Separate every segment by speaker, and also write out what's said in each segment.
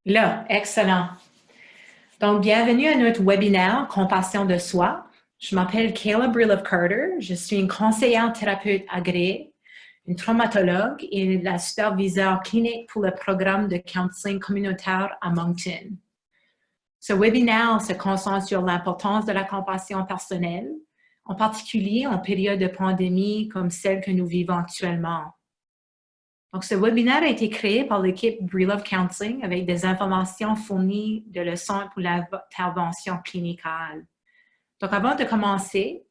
Speaker 1: Là, excellent. Donc, bienvenue à notre webinaire Compassion de soi. Je m'appelle Kayla Breelove-Carter. Je suis une conseillère thérapeute agréée, une traumatologue et la superviseure clinique pour le programme de counseling communautaire à Moncton. Ce webinaire se concentre sur l'importance de la compassion personnelle, en particulier en période de pandémie comme celle que nous vivons actuellement. Donc, ce webinaire a été créé par l'équipe Breelove Counseling avec des informations fournies de leçons pour l'intervention clinicale. Donc, avant de commencer,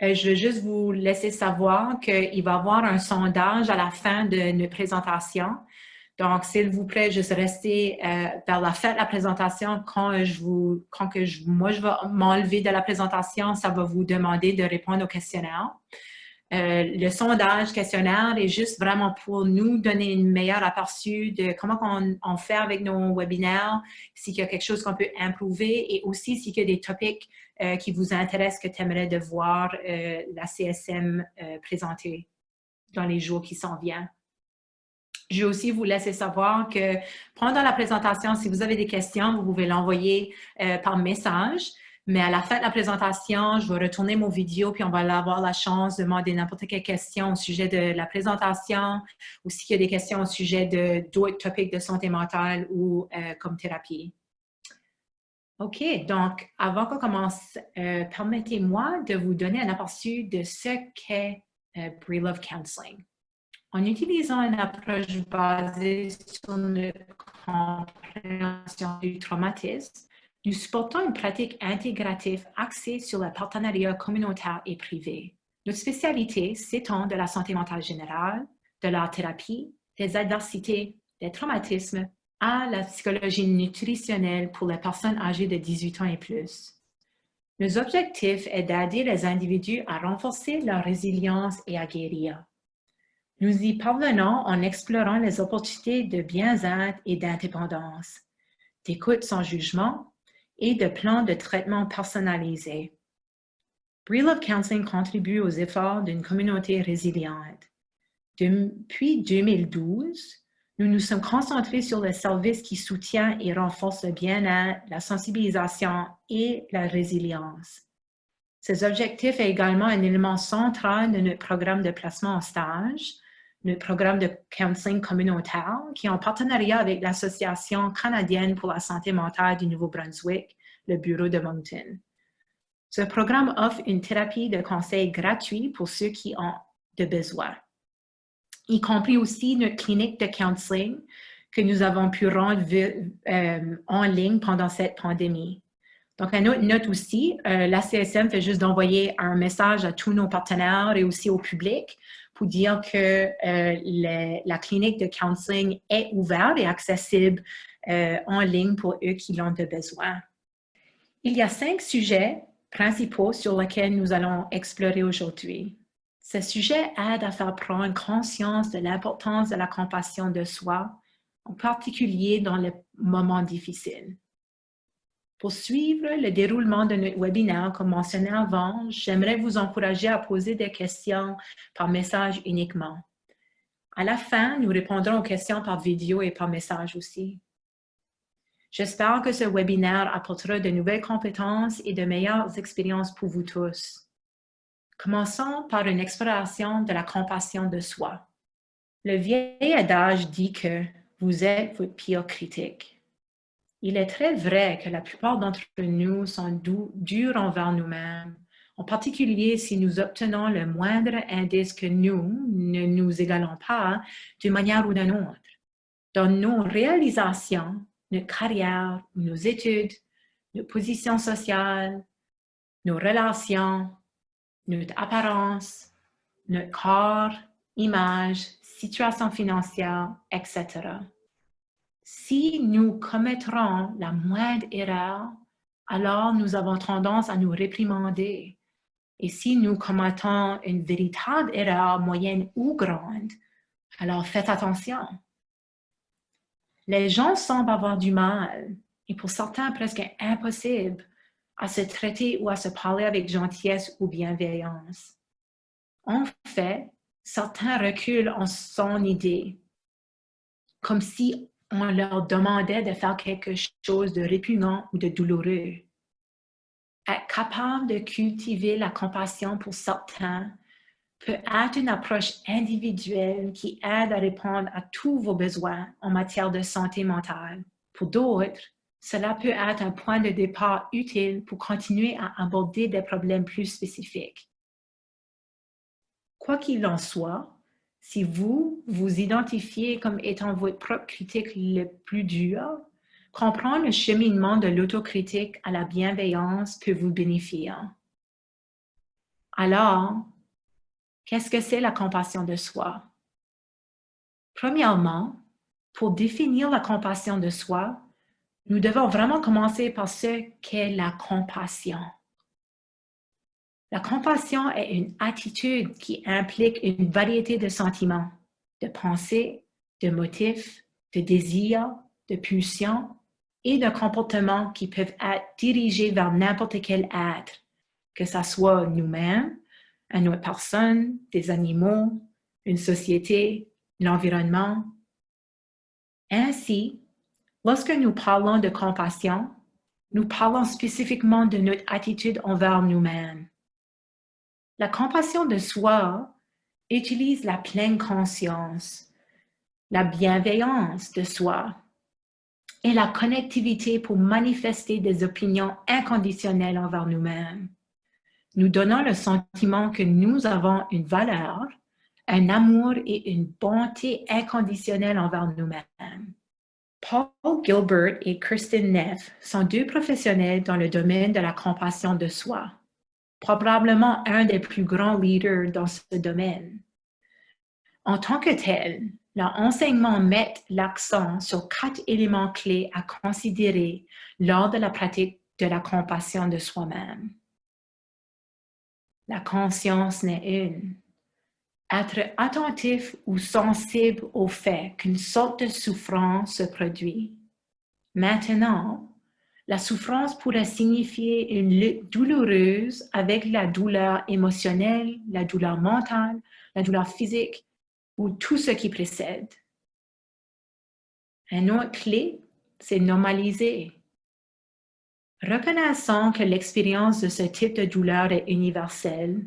Speaker 1: je veux juste vous laisser savoir qu'il va y avoir un sondage à la fin de notre présentation. Donc, s'il vous plaît, juste restez vers la fin de la présentation. Moi, je vais m'enlever de la présentation, ça va vous demander de répondre au questionnaire. Le sondage questionnaire est juste vraiment pour nous donner une meilleure aperçu de comment on fait avec nos webinaires, s'il y a quelque chose qu'on peut improver et aussi s'il y a des topics qui vous intéressent que tu aimerais de voir la CSM présenter dans les jours qui s'en viennent. Je vais aussi vous laisser savoir que pendant la présentation, si vous avez des questions, vous pouvez l'envoyer par message. Mais à la fin de la présentation, je vais retourner mon vidéo puis on va avoir la chance de demander n'importe quelle question au sujet de la présentation ou s'il y a des questions au sujet d'autres topics de santé mentale ou comme thérapie. OK, donc avant qu'on commence, permettez-moi de vous donner un aperçu de ce qu'est Breelove Counseling. En utilisant une approche basée sur une compréhension du traumatisme, nous supportons une pratique intégrative axée sur le partenariat communautaire et privé. Notre spécialité s'étend de la santé mentale générale, de l'art thérapie, des adversités, des traumatismes, à la psychologie nutritionnelle pour les personnes âgées de 18 ans et plus. Nos objectifs est d'aider les individus à renforcer leur résilience et à guérir. Nous y parvenons en explorant les opportunités de bien-être et d'indépendance, d'écoute sans jugement et de plans de traitement personnalisés. Breelove Counseling contribue aux efforts d'une communauté résiliente. Depuis 2012, nous nous sommes concentrés sur le service qui soutient et renforce le bien-être, la sensibilisation et la résilience. Ces objectifs est également un élément central de notre programme de placement en stage, notre programme de counseling communautaire, qui est en partenariat avec l'Association canadienne pour la santé mentale du Nouveau-Brunswick, le bureau de Moncton. Ce programme offre une thérapie de conseil gratuit pour ceux qui ont de besoin, y compris aussi notre clinique de counseling que nous avons pu rendre en ligne pendant cette pandémie. Donc, une autre note aussi, la CSM fait juste d'envoyer un message à tous nos partenaires et aussi au public pour dire que la clinique de counseling est ouverte et accessible en ligne pour eux qui l'ont de besoin. Il y a 5 sujets principaux sur lesquels nous allons explorer aujourd'hui. Ces sujets aident à faire prendre conscience de l'importance de la compassion de soi, en particulier dans les moments difficiles. Pour suivre le déroulement de notre webinaire, comme mentionné avant, j'aimerais vous encourager à poser des questions par message uniquement. À la fin, nous répondrons aux questions par vidéo et par message aussi. J'espère que ce webinaire apportera de nouvelles compétences et de meilleures expériences pour vous tous. Commençons par une exploration de la compassion de soi. Le vieil adage dit que vous êtes votre pire critique. Il est très vrai que la plupart d'entre nous sont durs envers nous-mêmes, en particulier si nous obtenons le moindre indice que nous ne nous égalons pas d'une manière ou d'une autre. Dans nos réalisations, notre carrière, nos études, nos positions sociales, nos relations, notre apparence, notre corps, image, situation financière, etc. Si nous commettrons la moindre erreur, alors nous avons tendance à nous réprimander. Et si nous commettons une véritable erreur moyenne ou grande, alors faites attention. Les gens semblent avoir du mal, et pour certains presque impossible, à se traiter ou à se parler avec gentillesse ou bienveillance. En fait, certains reculent en son idée, comme si on leur demandait de faire quelque chose de répugnant ou de douloureux. Être capable de cultiver la compassion pour certains peut être une approche individuelle qui aide à répondre à tous vos besoins en matière de santé mentale. Pour d'autres, cela peut être un point de départ utile pour continuer à aborder des problèmes plus spécifiques. Quoi qu'il en soit, si vous vous identifiez comme étant votre propre critique le plus dur, comprendre le cheminement de l'autocritique à la bienveillance peut vous bénéficier. Alors, qu'est-ce que c'est la compassion de soi? Premièrement, pour définir la compassion de soi, nous devons vraiment commencer par ce qu'est la compassion. La compassion est une attitude qui implique une variété de sentiments, de pensées, de motifs, de désirs, de pulsions et de comportements qui peuvent être dirigés vers n'importe quel être, que ce soit nous-mêmes, une autre personne, des animaux, une société, l'environnement. Ainsi, lorsque nous parlons de compassion, nous parlons spécifiquement de notre attitude envers nous-mêmes. La compassion de soi utilise la pleine conscience, la bienveillance de soi et la connectivité pour manifester des opinions inconditionnelles envers nous-mêmes. Nous donnons le sentiment que nous avons une valeur, un amour et une bonté inconditionnelle envers nous-mêmes. Paul Gilbert et Kirsten Neff sont deux professionnels dans le domaine de la compassion de soi, probablement un des plus grands leaders dans ce domaine. En tant que tel, leur enseignement met l'accent sur 4 éléments clés à considérer lors de la pratique de la compassion de soi-même. La conscience n'est une. Être attentif ou sensible au fait qu'une sorte de souffrance se produit. Maintenant, la souffrance pourrait signifier une lutte douloureuse avec la douleur émotionnelle, la douleur mentale, la douleur physique ou tout ce qui précède. Un autre clé, c'est normaliser. Reconnaissant que l'expérience de ce type de douleur est universelle,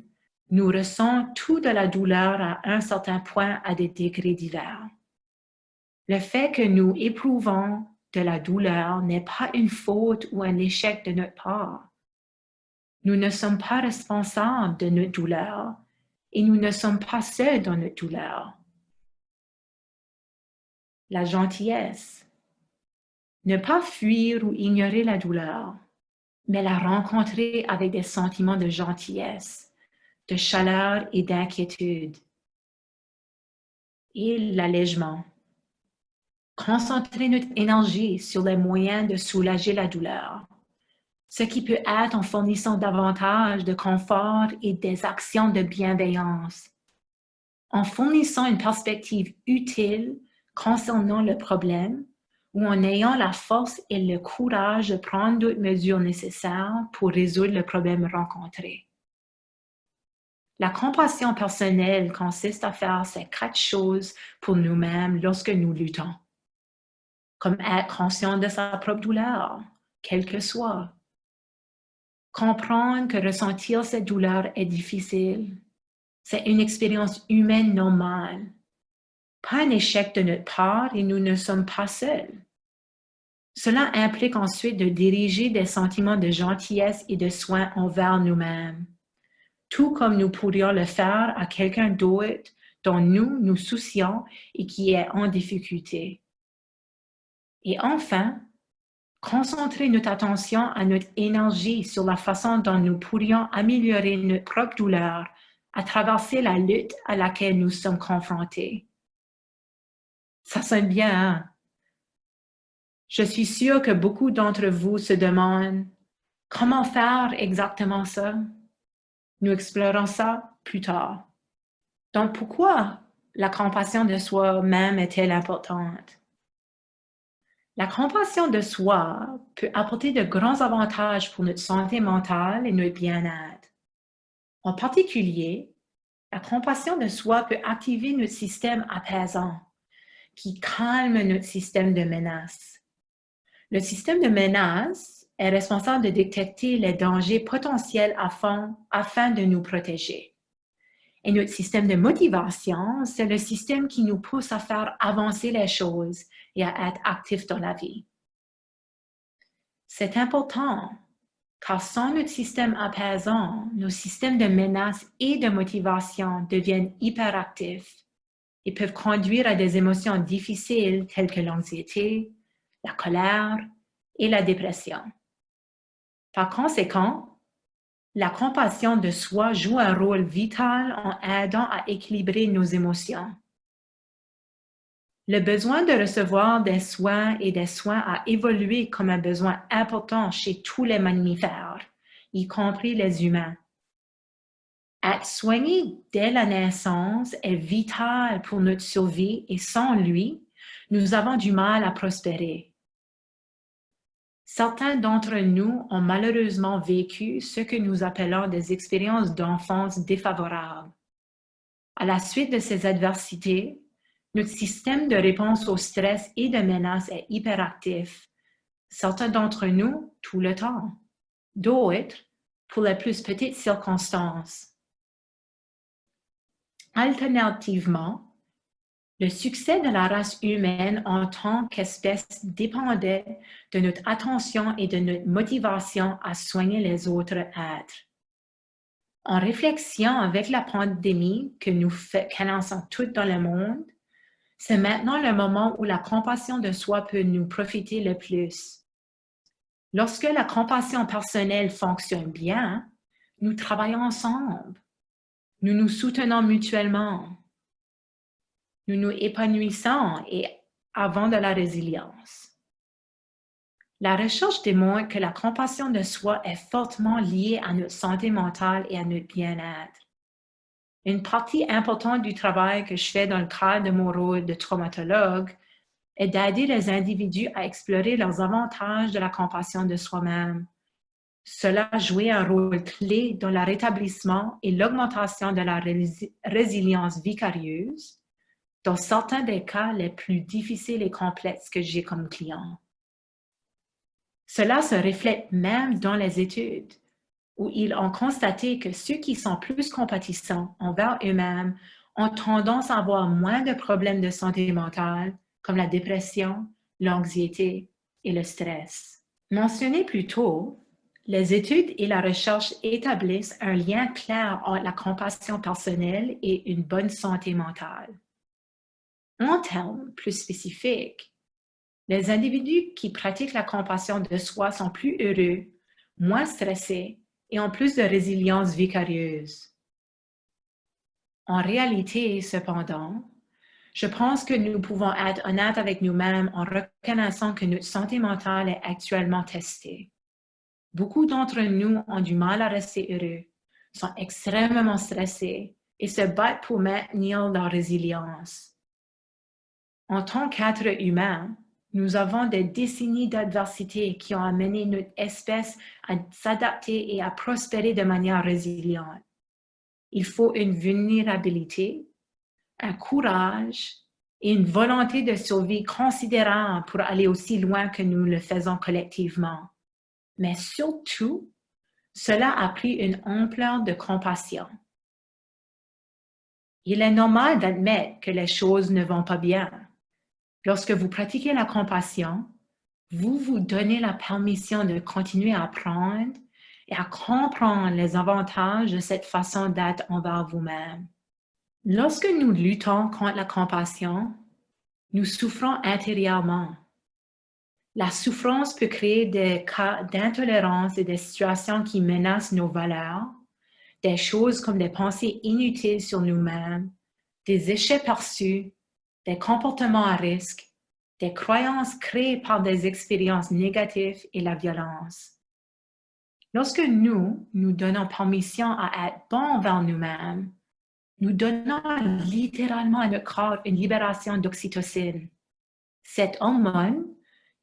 Speaker 1: nous ressentons tout de la douleur à un certain point à des degrés divers. Le fait que nous éprouvons de la douleur n'est pas une faute ou un échec de notre part. Nous ne sommes pas responsables de notre douleur et nous ne sommes pas seuls dans notre douleur. La gentillesse. Ne pas fuir ou ignorer la douleur, mais la rencontrer avec des sentiments de gentillesse, de chaleur et d'inquiétude. Et l'allègement. Concentrer notre énergie sur les moyens de soulager la douleur, ce qui peut être en fournissant davantage de confort et des actions de bienveillance, en fournissant une perspective utile concernant le problème ou en ayant la force et le courage de prendre d'autres mesures nécessaires pour résoudre le problème rencontré. La compassion personnelle consiste à faire ces 4 choses pour nous-mêmes lorsque nous luttons, comme être conscient de sa propre douleur, quelle que soit. Comprendre que ressentir cette douleur est difficile. C'est une expérience humaine normale. Pas un échec de notre part et nous ne sommes pas seuls. Cela implique ensuite de diriger des sentiments de gentillesse et de soin envers nous-mêmes, tout comme nous pourrions le faire à quelqu'un d'autre dont nous nous soucions et qui est en difficulté. Et enfin, concentrer notre attention à notre énergie sur la façon dont nous pourrions améliorer notre propre douleur à traverser la lutte à laquelle nous sommes confrontés. Ça sonne bien, hein? Je suis sûre que beaucoup d'entre vous se demandent comment faire exactement ça. Nous explorons ça plus tard. Donc, pourquoi la compassion de soi-même est-elle importante? La compassion de soi peut apporter de grands avantages pour notre santé mentale et notre bien-être. En particulier, la compassion de soi peut activer notre système apaisant, qui calme notre système de menace. Le système de menace est responsable de détecter les dangers potentiels afin de nous protéger. Et notre système de motivation, c'est le système qui nous pousse à faire avancer les choses et à être actifs dans la vie. C'est important, car sans notre système apaisant, nos systèmes de menace et de motivation deviennent hyperactifs et peuvent conduire à des émotions difficiles telles que l'anxiété, la colère et la dépression. Par conséquent, la compassion de soi joue un rôle vital en aidant à équilibrer nos émotions. Le besoin de recevoir des soins et des soins a évolué comme un besoin important chez tous les mammifères, y compris les humains. Être soigné dès la naissance est vital pour notre survie et sans lui, nous avons du mal à prospérer. Certains d'entre nous ont malheureusement vécu ce que nous appelons des expériences d'enfance défavorables. À la suite de ces adversités, notre système de réponse au stress et de menace est hyperactif. Certains d'entre nous, tout le temps. D'autres, pour les plus petites circonstances. Alternativement, le succès de la race humaine en tant qu'espèce dépendait de notre attention et de notre motivation à soigner les autres êtres. En réflexion avec la pandémie que nous connaissons toutes dans le monde, c'est maintenant le moment où la compassion de soi peut nous profiter le plus. Lorsque la compassion personnelle fonctionne bien, nous travaillons ensemble, nous nous soutenons mutuellement, nous nous épanouissons et avons de la résilience. La recherche démontre que la compassion de soi est fortement liée à notre santé mentale et à notre bien-être. Une partie importante du travail que je fais dans le cadre de mon rôle de traumatologue est d'aider les individus à explorer leurs avantages de la compassion de soi-même. Cela joue un rôle clé dans le rétablissement et l'augmentation de la résilience vicarieuse, dans certains des cas les plus difficiles et complexes que j'ai comme client. Cela se reflète même dans les études, où ils ont constaté que ceux qui sont plus compatissants envers eux-mêmes ont tendance à avoir moins de problèmes de santé mentale, comme la dépression, l'anxiété et le stress. Mentionné plus tôt, les études et la recherche établissent un lien clair entre la compassion personnelle et une bonne santé mentale. En termes plus spécifiques, les individus qui pratiquent la compassion de soi sont plus heureux, moins stressés et ont plus de résilience vicarieuse. En réalité, cependant, je pense que nous pouvons être honnêtes avec nous-mêmes en reconnaissant que notre santé mentale est actuellement testée. Beaucoup d'entre nous ont du mal à rester heureux, sont extrêmement stressés et se battent pour maintenir leur résilience. En tant qu'êtres humains, nous avons des décennies d'adversité qui ont amené notre espèce à s'adapter et à prospérer de manière résiliente. Il faut une vulnérabilité, un courage et une volonté de survie considérable pour aller aussi loin que nous le faisons collectivement. Mais surtout, cela a pris une ampleur de compassion. Il est normal d'admettre que les choses ne vont pas bien. Lorsque vous pratiquez la compassion, vous vous donnez la permission de continuer à apprendre et à comprendre les avantages de cette façon d'être envers vous-même. Lorsque nous luttons contre la compassion, nous souffrons intérieurement. La souffrance peut créer des cas d'intolérance et des situations qui menacent nos valeurs, des choses comme des pensées inutiles sur nous-mêmes, des échecs perçus, des comportements à risque, des croyances créées par des expériences négatives et la violence. Lorsque nous donnons permission à être bons envers nous-mêmes, nous donnons littéralement à notre corps une libération d'oxytocine. Cette hormone,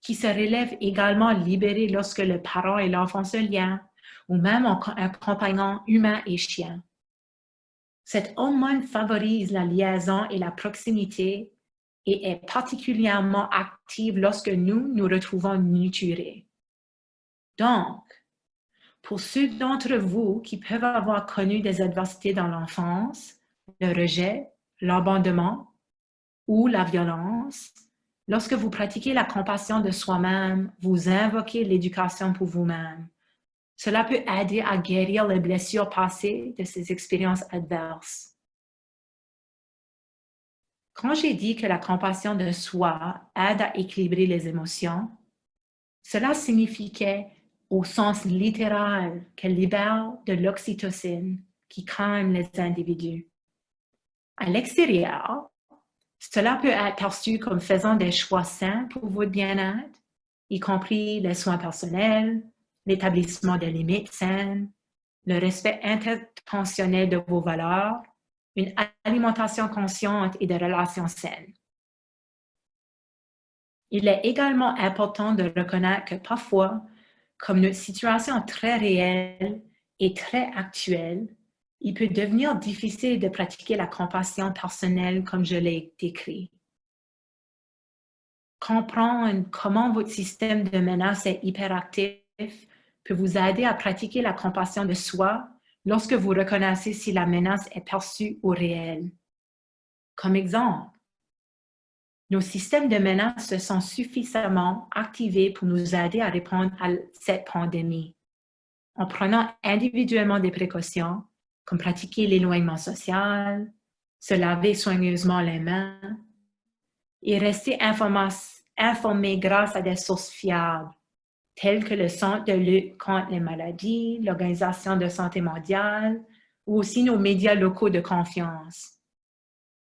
Speaker 1: qui se relève également libérée lorsque le parent et l'enfant se lient, ou même en accompagnant humain et chien. Cette hormone favorise la liaison et la proximité et est particulièrement active lorsque nous nous retrouvons nurturés. Donc, pour ceux d'entre vous qui peuvent avoir connu des adversités dans l'enfance, le rejet, l'abandonnement ou la violence, lorsque vous pratiquez la compassion de soi-même, vous invoquez l'éducation pour vous-même. Cela peut aider à guérir les blessures passées de ces expériences adverses. Quand j'ai dit que la compassion de soi aide à équilibrer les émotions, cela signifiait au sens littéral qu'elle libère de l'oxytocine qui calme les individus. À l'extérieur, cela peut être perçu comme faisant des choix sains pour votre bien-être, y compris les soins personnels, l'établissement des limites saines, le respect intentionnel de vos valeurs, une alimentation consciente et des relations saines. Il est également important de reconnaître que parfois, comme notre situation très réelle et très actuelle, il peut devenir difficile de pratiquer la compassion personnelle comme je l'ai décrit. Comprendre comment votre système de menace est hyperactif peut vous aider à pratiquer la compassion de soi lorsque vous reconnaissez si la menace est perçue ou réelle. Comme exemple, nos systèmes de menace se sont suffisamment activés pour nous aider à répondre à cette pandémie, en prenant individuellement des précautions, comme pratiquer l'éloignement social, se laver soigneusement les mains et rester informé grâce à des sources fiables, telles que le Centre de lutte contre les maladies, l'Organisation de santé mondiale ou aussi nos médias locaux de confiance.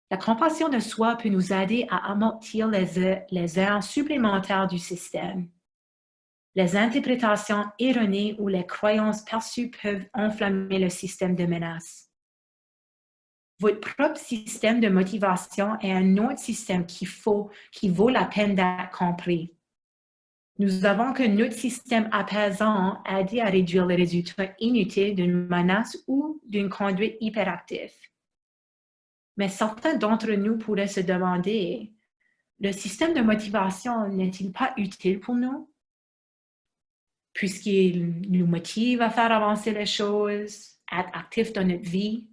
Speaker 1: La compassion de soi peut nous aider à amortir les erreurs supplémentaires du système. Les interprétations erronées ou les croyances perçues peuvent enflammer le système de menace. Votre propre système de motivation est un autre système qui vaut la peine d'être compris. Nous savons que notre système apaisant aide à réduire les résultats inutiles d'une menace ou d'une conduite hyperactive. Mais certains d'entre nous pourraient se demander, le système de motivation n'est-il pas utile pour nous? Puisqu'il nous motive à faire avancer les choses, à être actifs dans notre vie?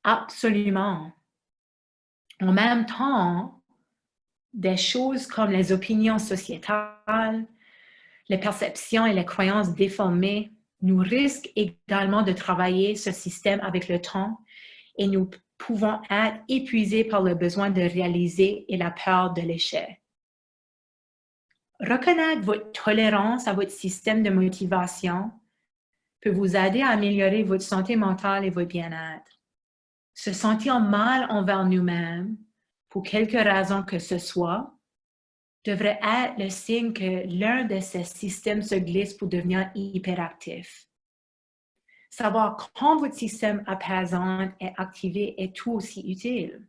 Speaker 1: Absolument. En même temps, des choses comme les opinions sociétales, les perceptions et les croyances déformées nous risquent également de travailler ce système avec le temps et nous pouvons être épuisés par le besoin de réaliser et la peur de l'échec. Reconnaître votre tolérance à votre système de motivation peut vous aider à améliorer votre santé mentale et votre bien-être. Se sentir mal envers nous-mêmes, pour quelque raison que ce soit, devrait être le signe que l'un de ces systèmes se glisse pour devenir hyperactif. Savoir quand votre système apaisant est activé est tout aussi utile.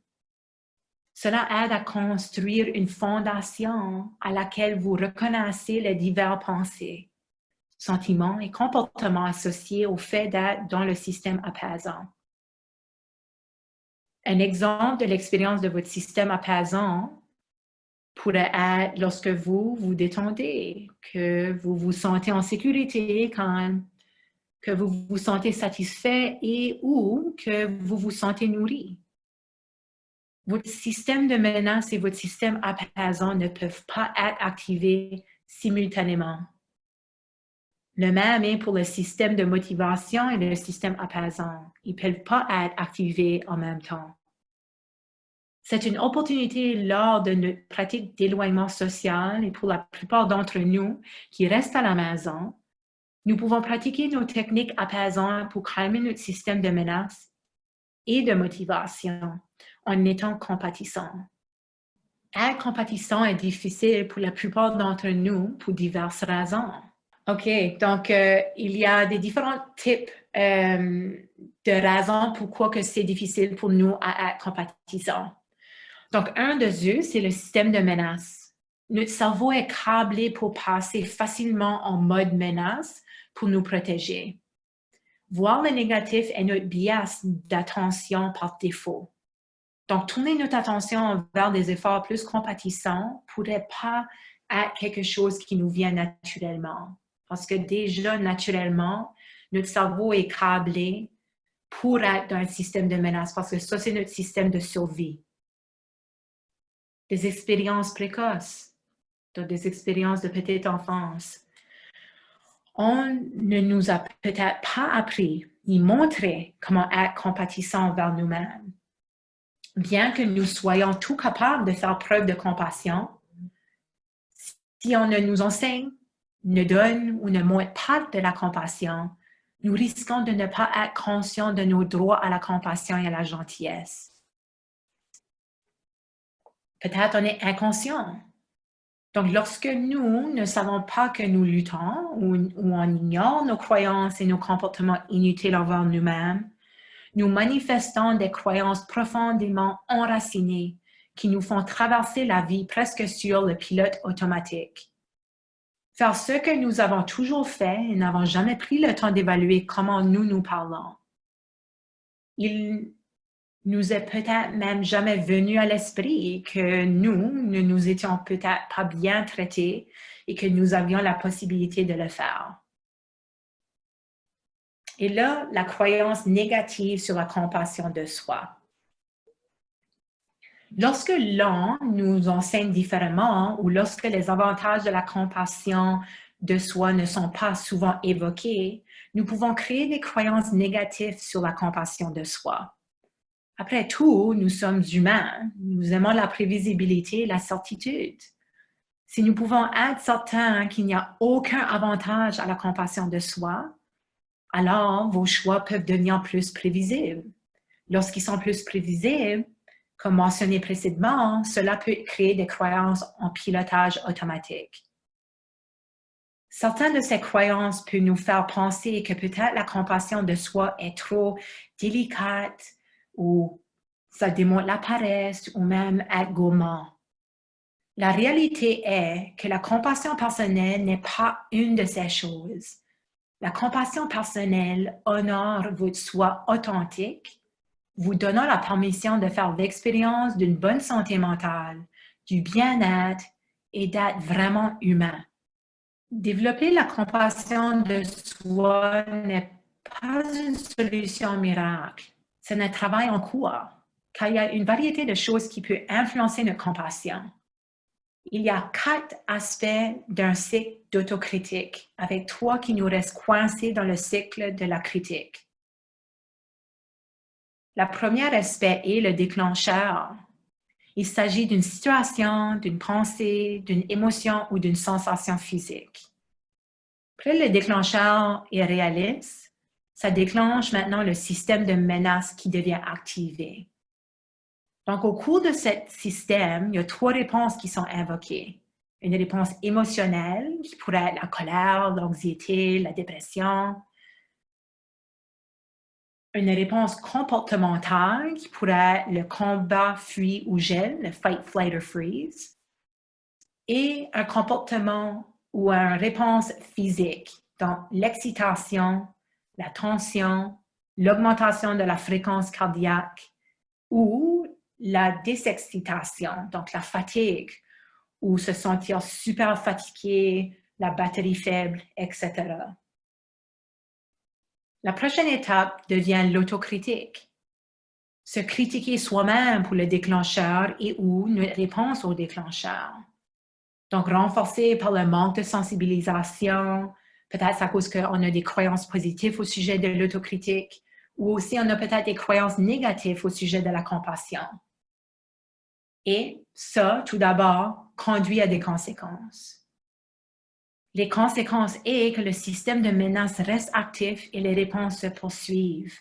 Speaker 1: Cela aide à construire une fondation à laquelle vous reconnaissez les diverses pensées, sentiments et comportements associés au fait d'être dans le système apaisant. Un exemple de l'expérience de votre système apaisant pourrait être lorsque vous vous détendez, que vous vous sentez en sécurité, que vous vous sentez satisfait et ou que vous vous sentez nourri. Votre système de menace et votre système apaisant ne peuvent pas être activés simultanément. Le même est pour le système de motivation et le système apaisant. Ils ne peuvent pas être activés en même temps. C'est une opportunité lors de notre pratique d'éloignement social et pour la plupart d'entre nous qui restent à la maison, nous pouvons pratiquer nos techniques apaisantes pour calmer notre système de menace et de motivation en étant compatissant. Être compatissant est difficile pour la plupart d'entre nous pour diverses raisons. OK, donc il y a des différents types de raisons pourquoi que c'est difficile pour nous à être compatissants. Donc, un de eux, c'est le système de menace. Notre cerveau est câblé pour passer facilement en mode menace pour nous protéger. Voir le négatif est notre biais d'attention par défaut. Donc, tourner notre attention vers des efforts plus compatissants ne pourrait pas être quelque chose qui nous vient naturellement. Parce que déjà, naturellement, notre cerveau est câblé pour être dans un système de menace, parce que ça, c'est notre système de survie. Des expériences précoces, donc des expériences de petite enfance. On ne nous a peut-être pas appris ni montré comment être compatissant envers nous-mêmes. Bien que nous soyons tout capables de faire preuve de compassion, si on ne nous enseigne, ne donne ou ne montre pas de la compassion, nous risquons de ne pas être conscients de nos droits à la compassion et à la gentillesse. Peut-être on est inconscient. Donc, lorsque nous ne savons pas que nous luttons ou on ignore nos croyances et nos comportements inutiles envers nous-mêmes, nous manifestons des croyances profondément enracinées qui nous font traverser la vie presque sur le pilote automatique. Faire ce que nous avons toujours fait et n'avons jamais pris le temps d'évaluer comment nous parlons. Il nous est peut-être même jamais venu à l'esprit que nous ne nous étions peut-être pas bien traités et que nous avions la possibilité de le faire. Et là, la croyance négative sur la compassion de soi. Lorsque l'on nous enseigne différemment ou lorsque les avantages de la compassion de soi ne sont pas souvent évoqués, nous pouvons créer des croyances négatives sur la compassion de soi. Après tout, nous sommes humains, nous aimons la prévisibilité et la certitude. Si nous pouvons être certains qu'il n'y a aucun avantage à la compassion de soi, alors vos choix peuvent devenir plus prévisibles. Lorsqu'ils sont plus prévisibles, comme mentionné précédemment, cela peut créer des croyances en pilotage automatique. Certaines de ces croyances peuvent nous faire penser que peut-être la compassion de soi est trop délicate ou ça démontre la paresse ou même être gourmand. La réalité est que la compassion personnelle n'est pas une de ces choses. La compassion personnelle honore votre soi authentique, vous donnant la permission de faire l'expérience d'une bonne santé mentale, du bien-être et d'être vraiment humain. Développer la compassion de soi n'est pas une solution miracle. C'est un travail en cours, car il y a une variété de choses qui peuvent influencer notre compassion. Il y a 4 aspects d'un cycle d'autocritique, avec 3 qui nous restent coincés dans le cycle de la critique. Le premier aspect est le déclencheur. Il s'agit d'une situation, d'une pensée, d'une émotion ou d'une sensation physique. Après, le déclencheur est réaliste. Ça déclenche maintenant le système de menace qui devient activé. Donc, au cours de ce système, il y a 3 réponses qui sont invoquées. Une réponse émotionnelle, qui pourrait être la colère, l'anxiété, la dépression. Une réponse comportementale, qui pourrait être le combat, fuit ou gèle, le fight, flight or freeze. Et un comportement ou une réponse physique, donc l'excitation, la tension, l'augmentation de la fréquence cardiaque ou la désexcitation, donc la fatigue, ou se sentir super fatigué, la batterie faible, etc. La prochaine étape devient l'autocritique. Se critiquer soi-même pour le déclencheur et ou une réponse au déclencheur. Donc, renforcé par le manque de sensibilisation, peut-être à cause qu'on a des croyances positives au sujet de l'autocritique, ou aussi on a peut-être des croyances négatives au sujet de la compassion. Et ça, tout d'abord, conduit à des conséquences. Les conséquences est que le système de menace reste actif et les réponses se poursuivent.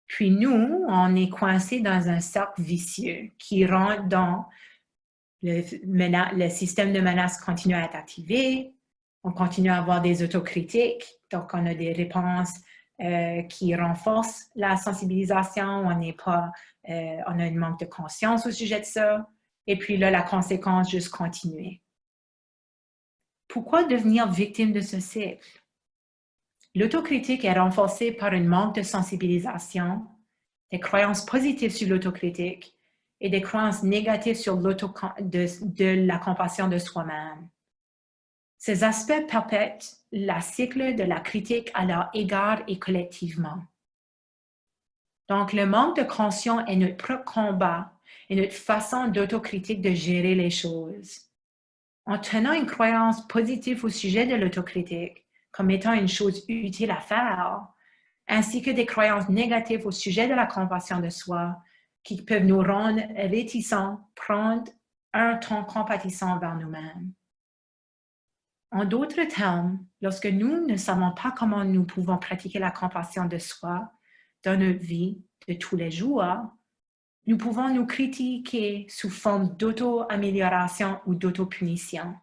Speaker 1: Puis nous, on est coincé dans un cercle vicieux qui rentre dans le système de menace continue à être activé, on continue à avoir des autocritiques, donc on a des réponses qui renforcent la sensibilisation, on a un manque de conscience au sujet de ça, et puis là, la conséquence juste continuer. Pourquoi devenir victime de ce cycle? L'autocritique est renforcée par un manque de sensibilisation des croyances positives sur l'autocritique et des croyances négatives sur de la compassion de soi-même. Ces aspects perpètuent le cycle de la critique à leur égard et collectivement. Donc, le manque de conscience est notre propre combat et notre façon d'autocritique de gérer les choses. En tenant une croyance positive au sujet de l'autocritique comme étant une chose utile à faire, ainsi que des croyances négatives au sujet de la compassion de soi qui peuvent nous rendre réticents, prendre un ton compatissant vers nous-mêmes. En d'autres termes, lorsque nous ne savons pas comment nous pouvons pratiquer la compassion de soi dans notre vie de tous les jours, nous pouvons nous critiquer sous forme d'auto-amélioration ou d'auto-punition.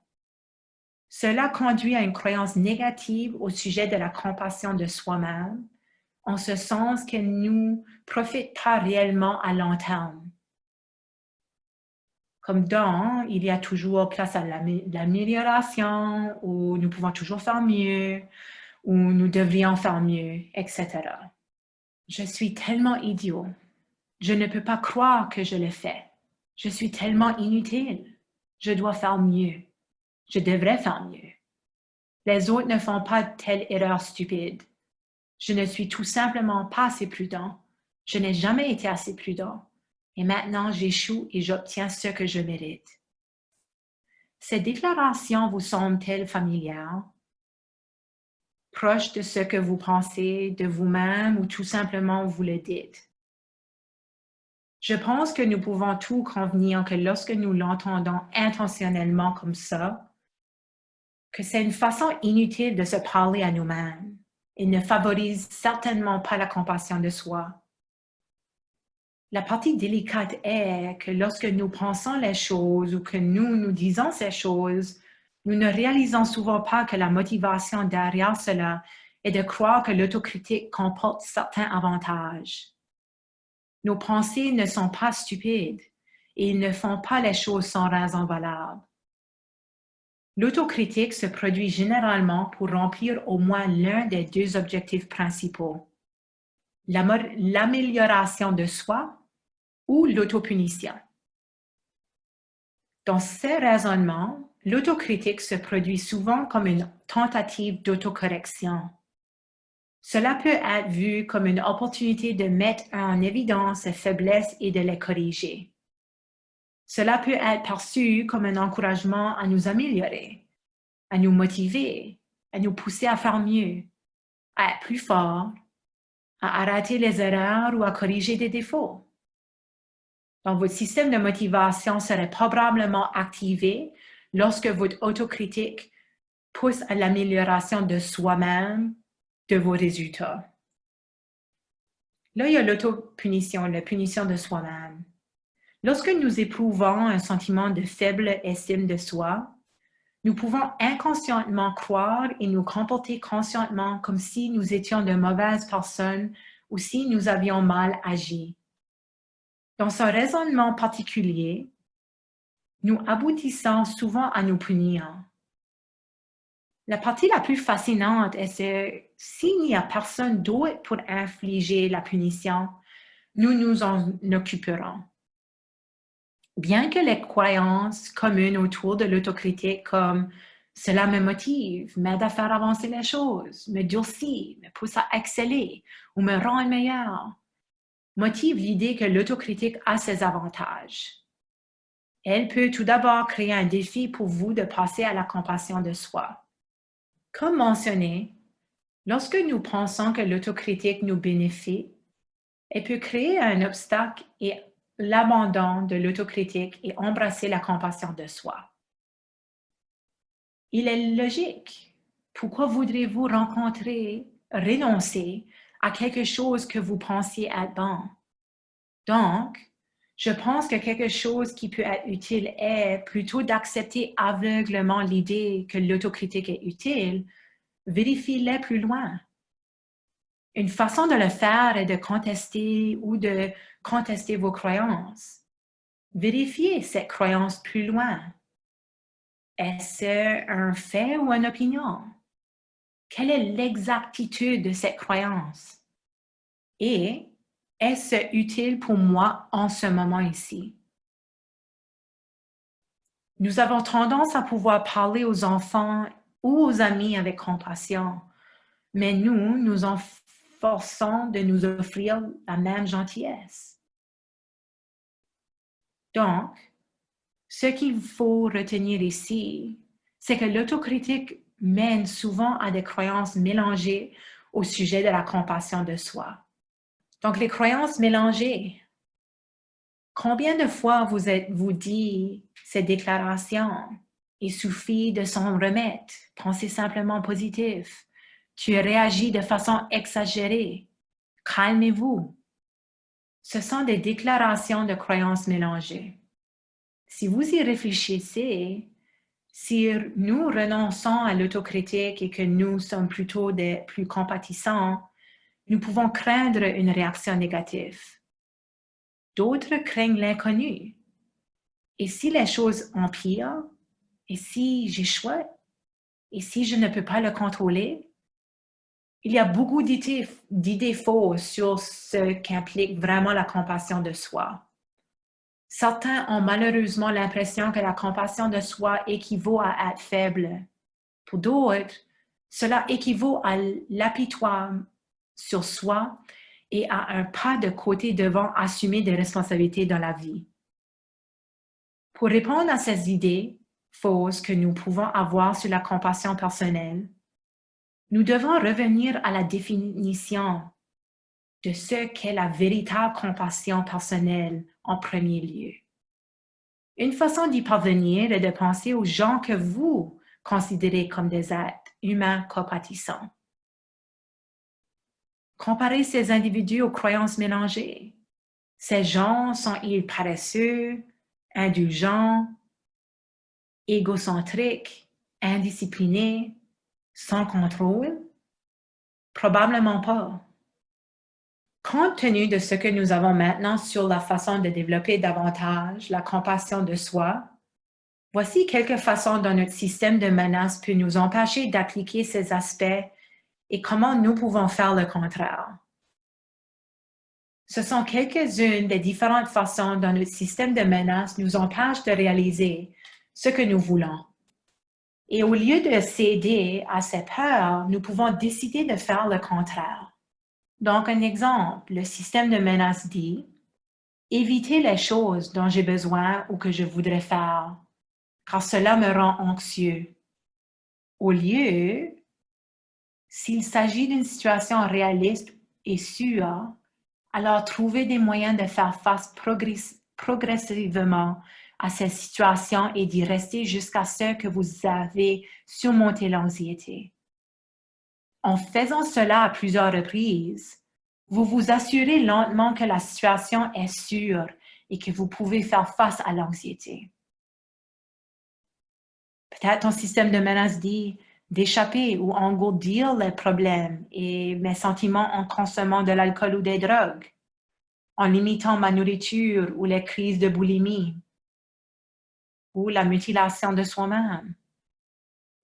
Speaker 1: Cela conduit à une croyance négative au sujet de la compassion de soi-même, en ce sens qu'elle ne nous profite pas réellement à long terme. Comme dans, il y a toujours place à l'amélioration, ou nous pouvons toujours faire mieux, ou nous devrions faire mieux, etc. Je suis tellement idiot. Je ne peux pas croire que je l'ai fait. Je suis tellement inutile. Je dois faire mieux. Je devrais faire mieux. Les autres ne font pas telle erreur stupide. Je ne suis tout simplement pas assez prudent. Je n'ai jamais été assez prudent. Et maintenant, j'échoue et j'obtiens ce que je mérite. Ces déclarations vous semblent-elles familières? Proches de ce que vous pensez de vous-même ou tout simplement vous le dites? Je pense que nous pouvons tous convenir que lorsque nous l'entendons intentionnellement comme ça, que c'est une façon inutile de se parler à nous-mêmes et ne favorise certainement pas la compassion de soi. La partie délicate est que lorsque nous pensons les choses ou que nous disons ces choses, nous ne réalisons souvent pas que la motivation derrière cela est de croire que l'autocritique comporte certains avantages. Nos pensées ne sont pas stupides et ils ne font pas les choses sans raison valable. L'autocritique se produit généralement pour remplir au moins l'un des deux objectifs principaux, l'amélioration de soi ou l'autopunition. Dans ces raisonnements, l'autocritique se produit souvent comme une tentative d'autocorrection. Cela peut être vu comme une opportunité de mettre en évidence ses faiblesses et de les corriger. Cela peut être perçu comme un encouragement à nous améliorer, à nous motiver, à nous pousser à faire mieux, à être plus fort, à arrêter les erreurs ou à corriger des défauts. Donc, votre système de motivation serait probablement activé lorsque votre autocritique pousse à l'amélioration de soi-même, de vos résultats. Là, il y a l'autopunition, la punition de soi-même. Lorsque nous éprouvons un sentiment de faible estime de soi, nous pouvons inconsciemment croire et nous comporter consciemment comme si nous étions de mauvaises personnes ou si nous avions mal agi. Dans ce raisonnement particulier, nous aboutissons souvent à nous punir. La partie la plus fascinante est s'il n'y a personne d'autre pour infliger la punition, nous nous en occuperons. Bien que les croyances communes autour de l'autocritique comme « cela me motive, m'aide à faire avancer les choses, me durcit, me pousse à exceller ou me rend meilleur », motivent l'idée que l'autocritique a ses avantages. Elle peut tout d'abord créer un défi pour vous de passer à la compassion de soi. Comme mentionné, lorsque nous pensons que l'autocritique nous bénéficie, elle peut créer un obstacle et l'abandon de l'autocritique et embrasser la compassion de soi. Il est logique. Pourquoi voudriez-vous renoncer à quelque chose que vous pensiez être bon? Donc, je pense que quelque chose qui peut être utile est, plutôt d'accepter aveuglément l'idée que l'autocritique est utile, vérifiez-le plus loin. Une façon de le faire est de contester vos croyances. Vérifiez cette croyance plus loin. Est-ce un fait ou une opinion? Quelle est l'exactitude de cette croyance? Et Est-ce utile pour moi en ce moment ici? Nous avons tendance à pouvoir parler aux enfants ou aux amis avec compassion, mais nous nous efforçons de nous offrir la même gentillesse. Donc, ce qu'il faut retenir ici, c'est que l'autocritique mène souvent à des croyances mélangées au sujet de la compassion de soi. Donc, les croyances mélangées. Combien de fois vous êtes-vous dit ces déclarations? Il suffit de s'en remettre. Pensez simplement positif. Tu réagis de façon exagérée. Calmez-vous. Ce sont des déclarations de croyances mélangées. Si vous y réfléchissez, si nous renonçons à l'autocritique et que nous sommes plutôt des plus compatissants, nous pouvons craindre une réaction négative. D'autres craignent l'inconnu. Et si les choses empirent? Et si j'échoue? Et si je ne peux pas le contrôler? Il y a beaucoup d'idées fausses sur ce qu'implique vraiment la compassion de soi. Certains ont malheureusement l'impression que la compassion de soi équivaut à être faible. Pour d'autres, cela équivaut à l'apitoiement sur soi et à un pas de côté devant assumer des responsabilités dans la vie. Pour répondre à ces idées fausses que nous pouvons avoir sur la compassion personnelle, nous devons revenir à la définition de ce qu'est la véritable compassion personnelle en premier lieu. Une façon d'y parvenir est de penser aux gens que vous considérez comme des êtres humains compatissants. Comparez ces individus aux croyances mélangées. Ces gens sont-ils paresseux, indulgents, égocentriques, indisciplinés, sans contrôle? Probablement pas. Compte tenu de ce que nous avons maintenant sur la façon de développer davantage la compassion de soi, voici quelques façons dont notre système de menaces peut nous empêcher d'appliquer ces aspects et comment nous pouvons faire le contraire. Ce sont quelques-unes des différentes façons dont notre système de menaces nous empêche de réaliser ce que nous voulons. Et au lieu de céder à ces peurs, nous pouvons décider de faire le contraire. Donc, un exemple, le système de menace dit « Éviter les choses dont j'ai besoin ou que je voudrais faire, car cela me rend anxieux. » Au lieu, s'il s'agit d'une situation réaliste et sûre, alors trouvez des moyens de faire face progressivement à ces situations et d'y rester jusqu'à ce que vous avez surmonté l'anxiété. En faisant cela à plusieurs reprises, vous vous assurez lentement que la situation est sûre et que vous pouvez faire face à l'anxiété. Peut-être ton système de menace dit d'échapper ou engourdir les problèmes et mes sentiments en consommant de l'alcool ou des drogues, en limitant ma nourriture ou les crises de boulimie, ou la mutilation de soi-même.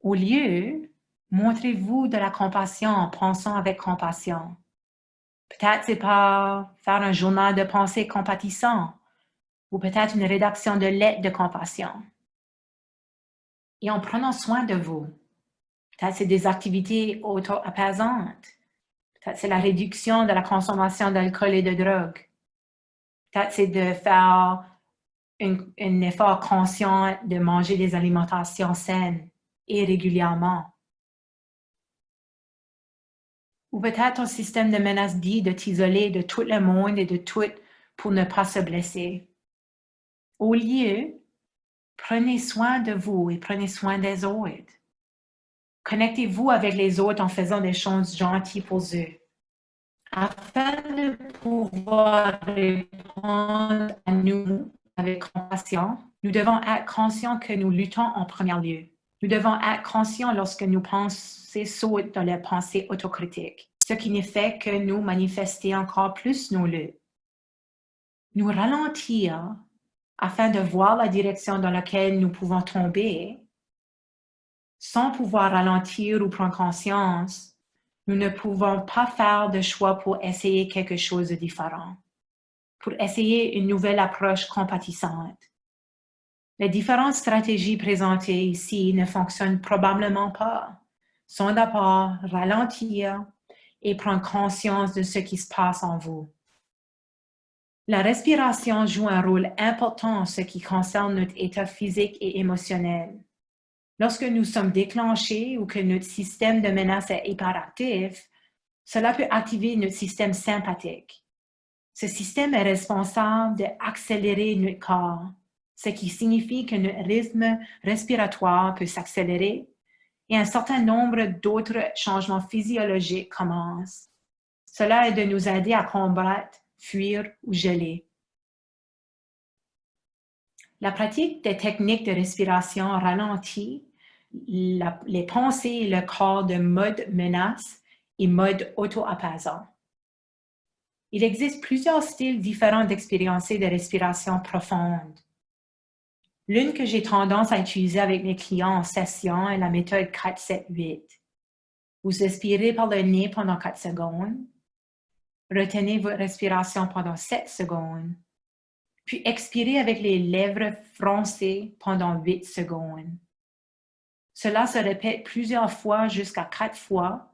Speaker 1: Au lieu, montrez-vous de la compassion en pensant avec compassion. Peut-être c'est par faire un journal de pensée compatissant ou peut-être une rédaction de lettres de compassion. Et en prenant soin de vous, peut-être c'est des activités auto-apaisantes. Peut-être c'est la réduction de la consommation d'alcool et de drogue. Peut-être c'est de faire un effort conscient de manger des alimentations saines et régulièrement. Ou peut-être ton système de menace dit de t'isoler de tout le monde et de tout pour ne pas se blesser. Au lieu, prenez soin de vous et prenez soin des autres. Connectez-vous avec les autres en faisant des choses gentilles pour eux. Afin de pouvoir répondre à nous avec compassion, nous devons être conscients que nous luttons en premier lieu. Nous devons être conscients lorsque nos pensées sautent dans les pensées autocritiques, ce qui ne fait que nous manifester encore plus nos luttes. Nous ralentir afin de voir la direction dans laquelle nous pouvons tomber. Sans pouvoir ralentir ou prendre conscience, nous ne pouvons pas faire de choix pour essayer quelque chose de différent. pour essayer une nouvelle approche compatissante. Les différentes stratégies présentées ici ne fonctionnent probablement pas. Sont d'abord ralentir et prendre conscience de ce qui se passe en vous. La respiration joue un rôle important en ce qui concerne notre état physique et émotionnel. Lorsque nous sommes déclenchés ou que notre système de menace est hyperactif, cela peut activer notre système sympathique. Ce système est responsable d'accélérer notre corps, ce qui signifie que notre rythme respiratoire peut s'accélérer et un certain nombre d'autres changements physiologiques commencent. Cela est de nous aider à combattre, fuir ou geler. La pratique des techniques de respiration ralentit les pensées et le corps de mode menace et mode auto-apaisant. Il existe plusieurs styles différents d'expériencer des respirations profondes. L'une que j'ai tendance à utiliser avec mes clients en session est la méthode 4-7-8. Vous expirez par le nez pendant 4 secondes, retenez votre respiration pendant 7 secondes, puis expirez avec les lèvres froncées pendant 8 secondes. Cela se répète plusieurs fois jusqu'à 4 fois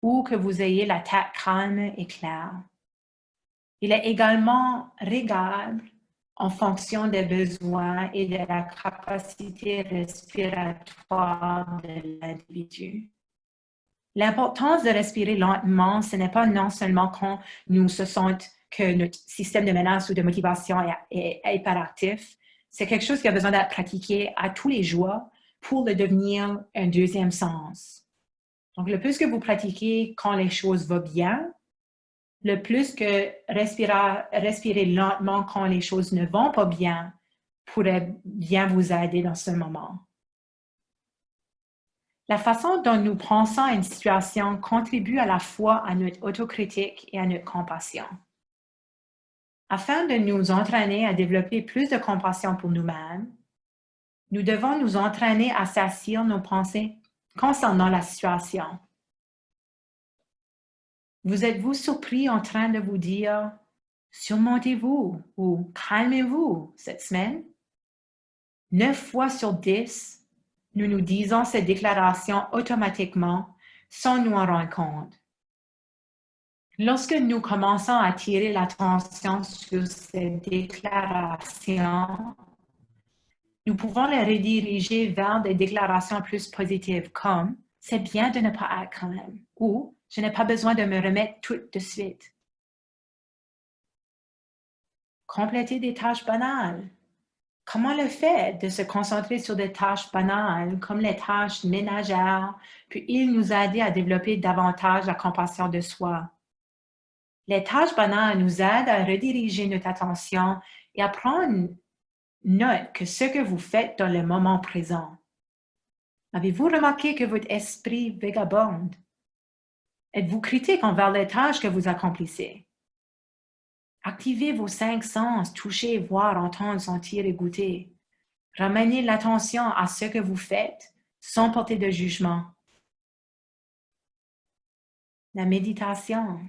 Speaker 1: ou que vous ayez la tête calme et claire. Il est également réglable en fonction des besoins et de la capacité respiratoire de l'individu. L'importance de respirer lentement, ce n'est pas non seulement quand nous se sentons que notre système de menace ou de motivation est hyperactif, c'est quelque chose qui a besoin d'être pratiqué à tous les jours pour le devenir un deuxième sens. Donc, le plus que vous pratiquez quand les choses vont bien, le plus que respirer lentement quand les choses ne vont pas bien pourrait bien vous aider dans ce moment. La façon dont nous pensons à une situation contribue à la fois à notre autocritique et à notre compassion. Afin de nous entraîner à développer plus de compassion pour nous-mêmes, nous devons nous entraîner à s'assir nos pensées concernant la situation. Vous êtes-vous surpris en train de vous dire « surmontez-vous » ou « calmez-vous » cette semaine? 9 fois sur 10, nous nous disons ces déclarations automatiquement sans nous en rendre compte. Lorsque nous commençons à attirer l'attention sur ces déclarations, nous pouvons les rediriger vers des déclarations plus positives comme « c'est bien de ne pas être calme » ou « je n'ai pas besoin de me remettre tout de suite ». Compléter des tâches banales. Comment le fait de se concentrer sur des tâches banales comme les tâches ménagères peut-il nous aider à développer davantage la compassion de soi? Les tâches banales nous aident à rediriger notre attention et à prendre note que ce que vous faites dans le moment présent. Avez-vous remarqué que votre esprit vagabonde? Êtes-vous critique envers les tâches que vous accomplissez? Activez vos 5 sens, toucher, voir, entendre, sentir et goûter. Ramenez l'attention à ce que vous faites sans porter de jugement. La méditation.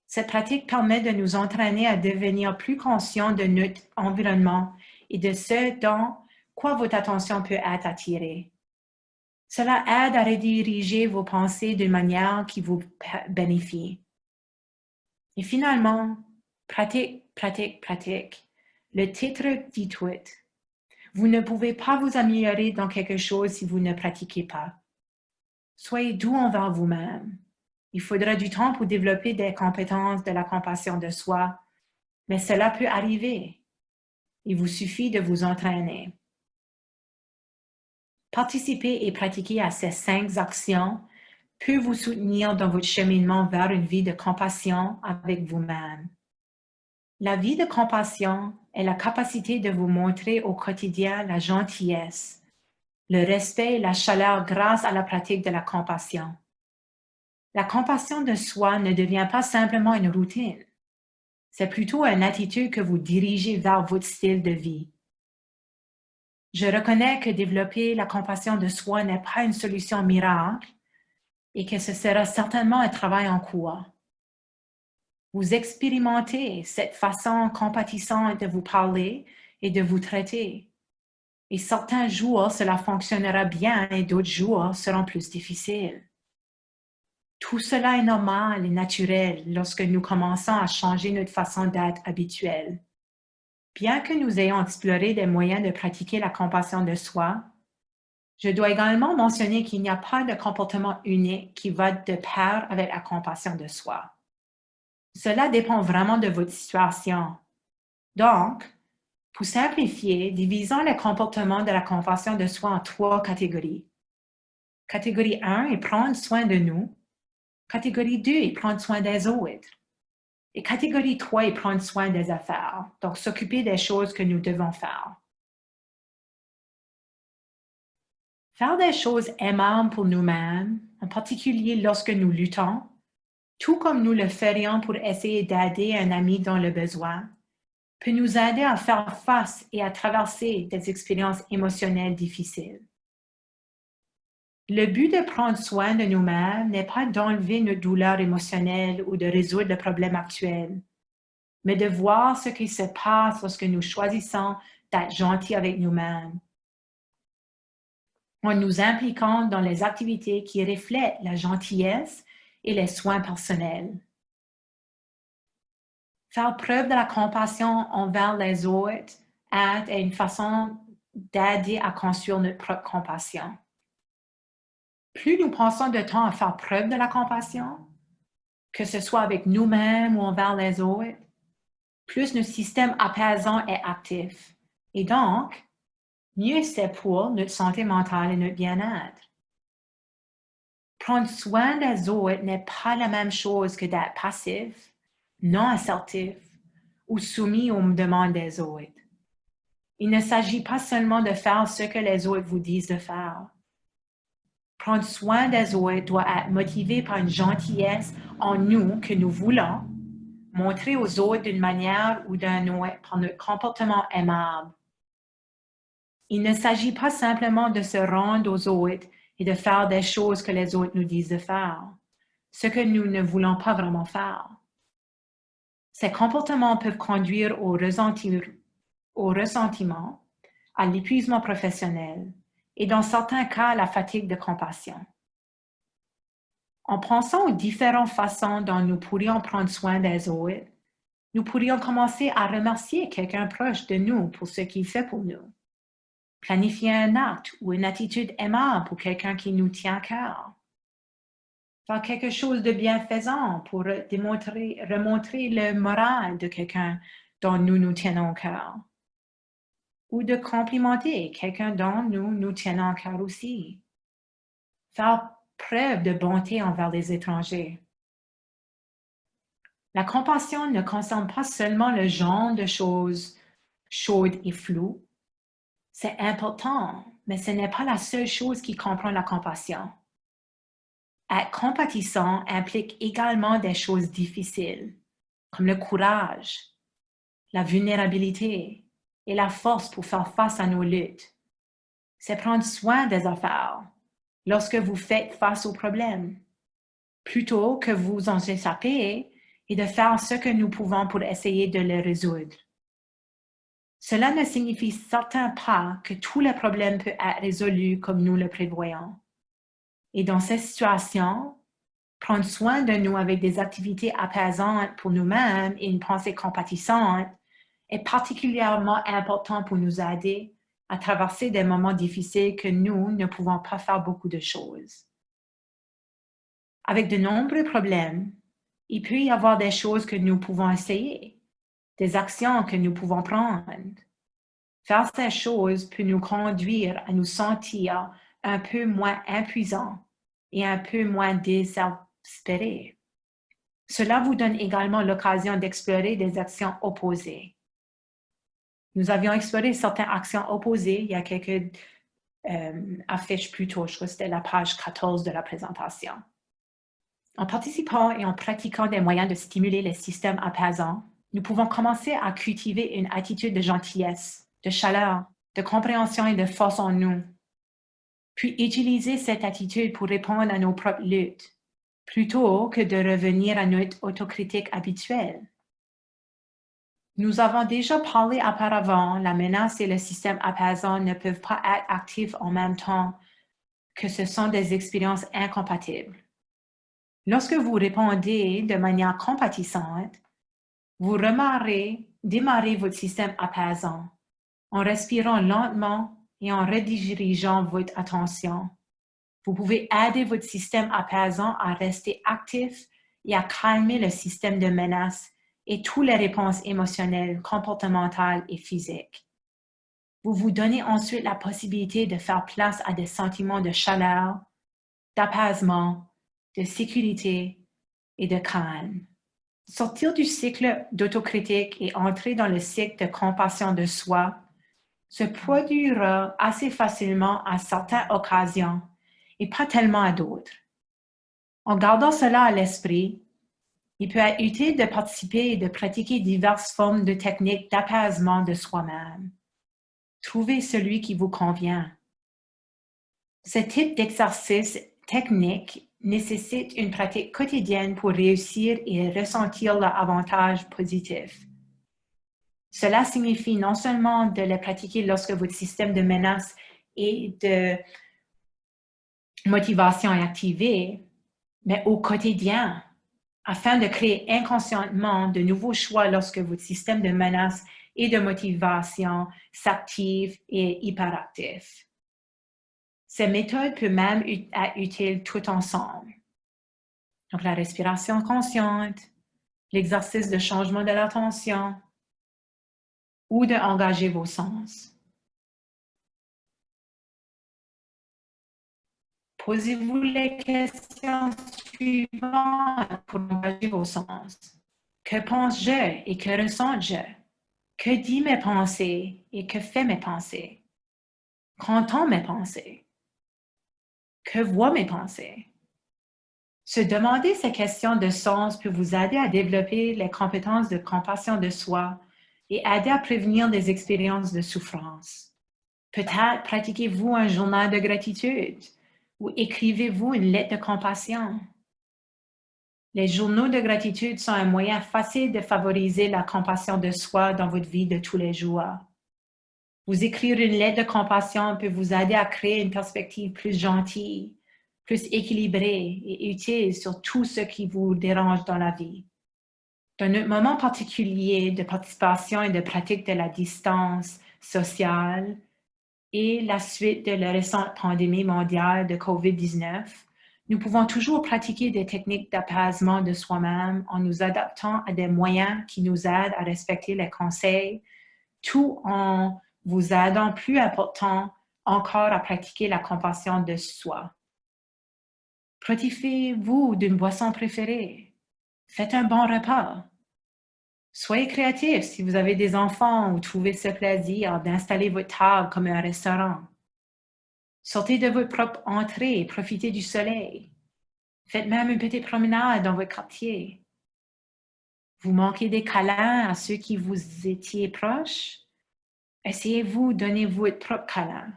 Speaker 1: Cette pratique permet de nous entraîner à devenir plus conscients de notre environnement et de ce dans quoi votre attention peut être attirée. Cela aide à rediriger vos pensées d'une manière qui vous bénéficie. Et finalement, pratique, pratique, pratique. Le titre dit tout. Vous ne pouvez pas vous améliorer dans quelque chose si vous ne pratiquez pas. Soyez doux envers vous-même. Il faudra du temps pour développer des compétences de la compassion de soi, mais cela peut arriver. Il vous suffit de vous entraîner. Participer et pratiquer à ces 5 actions peut vous soutenir dans votre cheminement vers une vie de compassion avec vous-même. La vie de compassion est la capacité de vous montrer au quotidien la gentillesse, le respect et la chaleur grâce à la pratique de la compassion. La compassion de soi ne devient pas simplement une routine. C'est plutôt une attitude que vous dirigez vers votre style de vie. Je reconnais que développer la compassion de soi n'est pas une solution miracle et que ce sera certainement un travail en cours. Vous expérimentez cette façon compatissante de vous parler et de vous traiter. Et certains jours, cela fonctionnera bien et d'autres jours seront plus difficiles. Tout cela est normal et naturel lorsque nous commençons à changer notre façon d'être habituelle. Bien que nous ayons exploré des moyens de pratiquer la compassion de soi, je dois également mentionner qu'il n'y a pas de comportement unique qui va de pair avec la compassion de soi. Cela dépend vraiment de votre situation. Donc, pour simplifier, divisons le comportement de la compassion de soi en 3 catégories. Catégorie 1 est prendre soin de nous. Catégorie 2 est prendre soin des autres. Et catégorie 3 est prendre soin des affaires, donc s'occuper des choses que nous devons faire. Faire des choses aimables pour nous-mêmes, en particulier lorsque nous luttons, tout comme nous le ferions pour essayer d'aider un ami dans le besoin, peut nous aider à faire face et à traverser des expériences émotionnelles difficiles. Le but de prendre soin de nous-mêmes n'est pas d'enlever notre douleur émotionnelle ou de résoudre le problème actuel, mais de voir ce qui se passe lorsque nous choisissons d'être gentils avec nous-mêmes, en nous impliquant dans les activités qui reflètent la gentillesse et les soins personnels. Faire preuve de la compassion envers les autres est une façon d'aider à construire notre propre compassion. Plus nous passons de temps à faire preuve de la compassion, que ce soit avec nous-mêmes ou envers les autres, plus notre système apaisant est actif. Et donc, mieux c'est pour notre santé mentale et notre bien-être. Prendre soin des autres n'est pas la même chose que d'être passif, non assertif ou soumis aux demandes des autres. Il ne s'agit pas seulement de faire ce que les autres vous disent de faire. Prendre soin des autres doit être motivé par une gentillesse en nous que nous voulons montrer aux autres d'une manière ou d'une autre par notre comportement aimable. Il ne s'agit pas simplement de se rendre aux autres et de faire des choses que les autres nous disent de faire, ce que nous ne voulons pas vraiment faire. Ces comportements peuvent conduire au ressentiment, à l'épuisement professionnel et dans certains cas à la fatigue de compassion. En pensant aux différentes façons dont nous pourrions prendre soin des autres, nous pourrions commencer à remercier quelqu'un proche de nous pour ce qu'il fait pour nous. Planifier un acte ou une attitude aimable pour quelqu'un qui nous tient à cœur. Faire quelque chose de bienfaisant pour remontrer le moral de quelqu'un dont nous tenons au cœur. Ou de complimenter quelqu'un dont nous tenons au cœur aussi. Faire preuve de bonté envers les étrangers. La compassion ne concerne pas seulement le genre de choses chaudes et floues. C'est important, mais ce n'est pas la seule chose qui comprend la compassion. Être compatissant implique également des choses difficiles, comme le courage, la vulnérabilité et la force pour faire face à nos luttes. C'est prendre soin des affaires lorsque vous faites face aux problèmes, plutôt que vous en échapper et de faire ce que nous pouvons pour essayer de les résoudre. Cela ne signifie certainement pas que tous les problèmes peuvent être résolus comme nous le prévoyons. Et dans ces situations, prendre soin de nous avec des activités apaisantes pour nous-mêmes et une pensée compatissante est particulièrement important pour nous aider à traverser des moments difficiles que nous ne pouvons pas faire beaucoup de choses. Avec de nombreux problèmes, il peut y avoir des choses que nous pouvons essayer, des actions que nous pouvons prendre. Faire ces choses peut nous conduire à nous sentir un peu moins impuissants et un peu moins désespérés. Cela vous donne également l'occasion d'explorer des actions opposées. Nous avions exploré certaines actions opposées il y a quelques affiches plus tôt, je crois que c'était la page 14 de la présentation. En participant et en pratiquant des moyens de stimuler les systèmes apaisants, nous pouvons commencer à cultiver une attitude de gentillesse, de chaleur, de compréhension et de force en nous, puis utiliser cette attitude pour répondre à nos propres luttes, plutôt que de revenir à notre autocritique habituelle. Nous avons déjà parlé auparavant, la menace et le système apaisant ne peuvent pas être actifs en même temps, que ce sont des expériences incompatibles. Lorsque vous répondez de manière compatissante, vous démarrez votre système apaisant en respirant lentement et en redirigeant votre attention. Vous pouvez aider votre système apaisant à rester actif et à calmer le système de menace et toutes les réponses émotionnelles, comportementales et physiques. Vous vous donnez ensuite la possibilité de faire place à des sentiments de chaleur, d'apaisement, de sécurité et de calme. Sortir du cycle d'autocritique et entrer dans le cycle de compassion de soi se produira assez facilement à certaines occasions et pas tellement à d'autres. En gardant cela à l'esprit, il peut être utile de participer et de pratiquer diverses formes de techniques d'apaisement de soi-même. Trouvez celui qui vous convient. Ce type d'exercice technique nécessite une pratique quotidienne pour réussir et ressentir l'avantage positif. Cela signifie non seulement de les pratiquer lorsque votre système de menace et de motivation est activé, mais au quotidien, afin de créer inconsciemment de nouveaux choix lorsque votre système de menace et de motivation s'active et est hyperactif. Ces méthodes peuvent même être utiles tout ensemble. Donc, la respiration consciente, l'exercice de changement de l'attention ou d'engager vos sens. Posez-vous les questions suivantes pour engager vos sens. Que pense-je et que ressens-je? Que dit mes pensées et que fait mes pensées? Qu'entend mes pensées? Que voient mes pensées? Se demander ces questions de sens peut vous aider à développer les compétences de compassion de soi et aider à prévenir des expériences de souffrance. Peut-être pratiquez-vous un journal de gratitude ou écrivez-vous une lettre de compassion. Les journaux de gratitude sont un moyen facile de favoriser la compassion de soi dans votre vie de tous les jours. Vous écrire une lettre de compassion peut vous aider à créer une perspective plus gentille, plus équilibrée et utile sur tout ce qui vous dérange dans la vie. Dans notre moment particulier de participation et de pratique de la distance sociale et la suite de la récente pandémie mondiale de COVID-19, nous pouvons toujours pratiquer des techniques d'apaisement de soi-même en nous adaptant à des moyens qui nous aident à respecter les conseils, tout en vous aidant plus important encore à pratiquer la compassion de soi. Profitez-vous d'une boisson préférée. Faites un bon repas. Soyez créatif si vous avez des enfants ou trouvez ce plaisir d'installer votre table comme un restaurant. Sortez de votre propre entrée et profitez du soleil. Faites même une petite promenade dans votre quartier. Vous manquez des câlins à ceux qui vous étiez proches? Essayez-vous, donnez-vous votre propre câlin.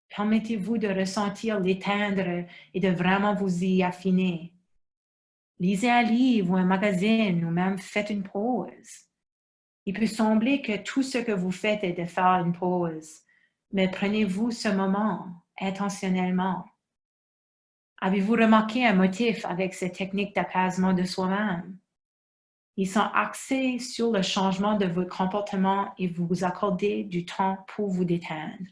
Speaker 1: Permettez-vous de ressentir l'éteindre et de vraiment vous y affiner. Lisez un livre ou un magazine ou même faites une pause. Il peut sembler que tout ce que vous faites est de faire une pause, mais prenez-vous ce moment intentionnellement. Avez-vous remarqué un motif avec ces techniques d'apaisement de soi-même? Ils sont axés sur le changement de votre comportement et vous accordez du temps pour vous détendre.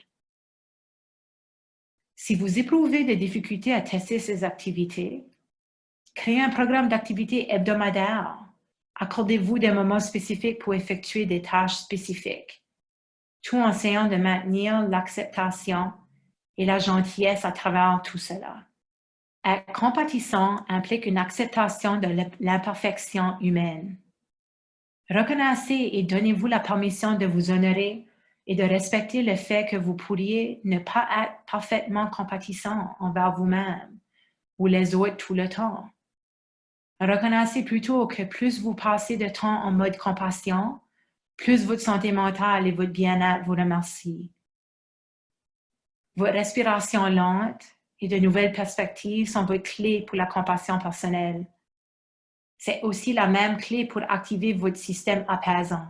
Speaker 1: Si vous éprouvez des difficultés à tester ces activités, créez un programme d'activité hebdomadaire. Accordez-vous des moments spécifiques pour effectuer des tâches spécifiques, tout en essayant de maintenir l'acceptation et la gentillesse à travers tout cela. Être compatissant implique une acceptation de l'imperfection humaine. Reconnaissez et donnez-vous la permission de vous honorer et de respecter le fait que vous pourriez ne pas être parfaitement compatissant envers vous-même ou les autres tout le temps. Reconnaissez plutôt que plus vous passez de temps en mode compassion, plus votre santé mentale et votre bien-être vous remercient. Votre respiration lente et de nouvelles perspectives sont votre clé pour la compassion personnelle. C'est aussi la même clé pour activer votre système apaisant.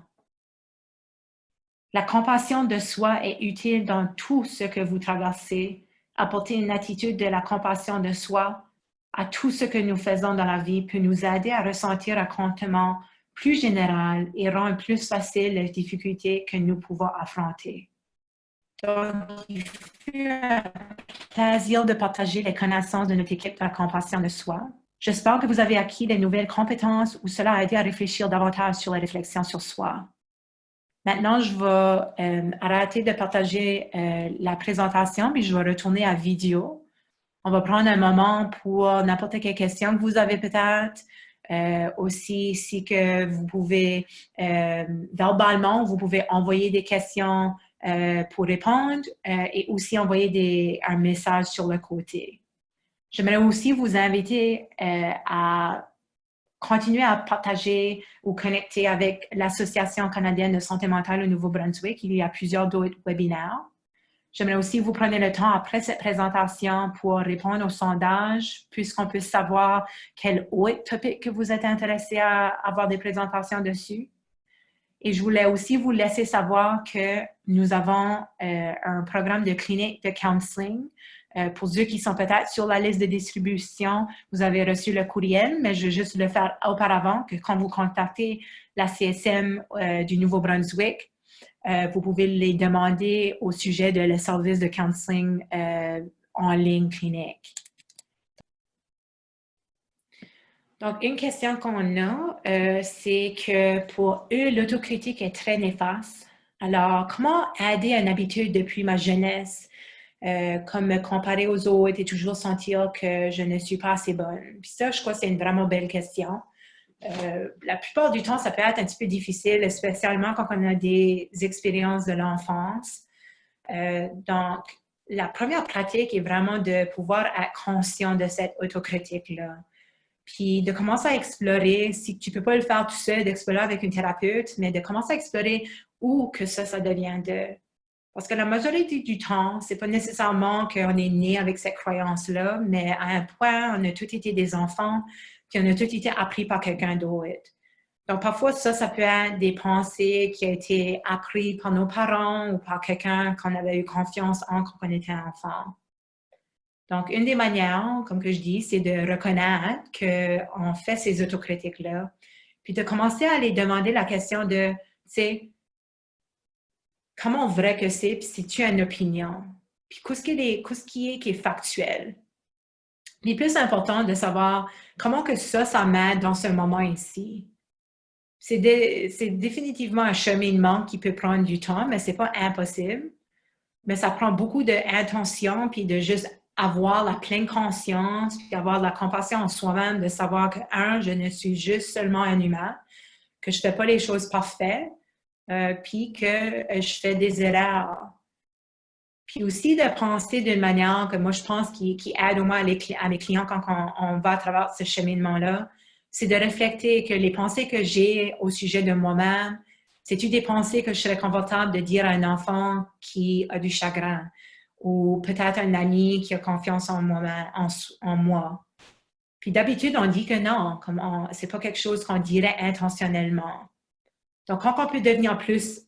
Speaker 1: La compassion de soi est utile dans tout ce que vous traversez. Apporter une attitude de la compassion de soi à tout ce que nous faisons dans la vie peut nous aider à ressentir un contentement plus général et rendre plus facile les difficultés que nous pouvons affronter. Donc, il fut un plaisir de partager les connaissances de notre équipe de la compassion de soi. J'espère que vous avez acquis de nouvelles compétences ou cela a aidé à réfléchir davantage sur la réflexion sur soi. Maintenant, je vais arrêter de partager la présentation, puis je vais retourner à vidéo. On va prendre un moment pour n'importe quelle question que vous avez peut-être. Aussi, si que vous pouvez, verbalement, vous pouvez envoyer des questions pour répondre et aussi envoyer un message sur le côté. J'aimerais aussi vous inviter à continuer à partager ou connecter avec l'Association canadienne de santé mentale au Nouveau-Brunswick. Il y a plusieurs d'autres webinaires. J'aimerais aussi vous prendre le temps après cette présentation pour répondre au sondage, puisqu'on peut savoir quel autre topic que vous êtes intéressé à avoir des présentations dessus. Et je voulais aussi vous laisser savoir que nous avons un programme de clinique de counseling. Pour ceux qui sont peut-être sur la liste de distribution, vous avez reçu le courriel, mais je vais juste le faire auparavant, que quand vous contactez la CSM du Nouveau-Brunswick, vous pouvez les demander au sujet de le service de counseling en ligne clinique. Donc, une question qu'on a, c'est que pour eux, l'autocritique est très néfaste. Alors, comment aider une habitude depuis ma jeunesse, comme me comparer aux autres et toujours sentir que je ne suis pas assez bonne? Puis ça, je crois que c'est une vraiment belle question. La plupart du temps, ça peut être un petit peu difficile, spécialement quand on a des expériences de l'enfance. Donc, la première pratique est vraiment de pouvoir être conscient de cette autocritique-là. Puis de commencer à explorer, si tu ne peux pas le faire tout seul, d'explorer avec une thérapeute, mais de commencer à explorer où que ça devient de. Parce que la majorité du temps, c'est pas nécessairement qu'on est né avec cette croyance-là, mais à un point, on a tous été des enfants, puis on a tous été appris par quelqu'un d'autre. Donc, parfois, ça peut être des pensées qui ont été apprises par nos parents ou par quelqu'un qu'on avait eu confiance en quand on était enfant. Donc, une des manières, comme que je dis, c'est de reconnaître qu'on fait ces autocritiques-là, puis de commencer à les demander la question de, tu sais, comment vrai que c'est, puis si tu as une opinion, puis qu'est-ce qui est factuel. Puis plus important de savoir comment que ça m'aide dans ce moment ici. C'est définitivement un cheminement qui peut prendre du temps, mais c'est pas impossible. Mais ça prend beaucoup d'intention, puis de juste avoir la pleine conscience, puis avoir de la compassion en soi-même, de savoir que, je ne suis juste seulement un humain, que je ne fais pas les choses parfaites, puis que je fais des erreurs. Puis aussi de penser d'une manière que moi, je pense qui aide au moins à mes clients quand on va à travers ce cheminement-là, c'est de réfléchir que les pensées que j'ai au sujet de moi-même, c'est-tu des pensées que je serais confortable de dire à un enfant qui a du chagrin ou peut-être un ami qui a confiance en moi. Puis d'habitude, on dit que non, c'est pas quelque chose qu'on dirait intentionnellement. Donc, quand on peut devenir plus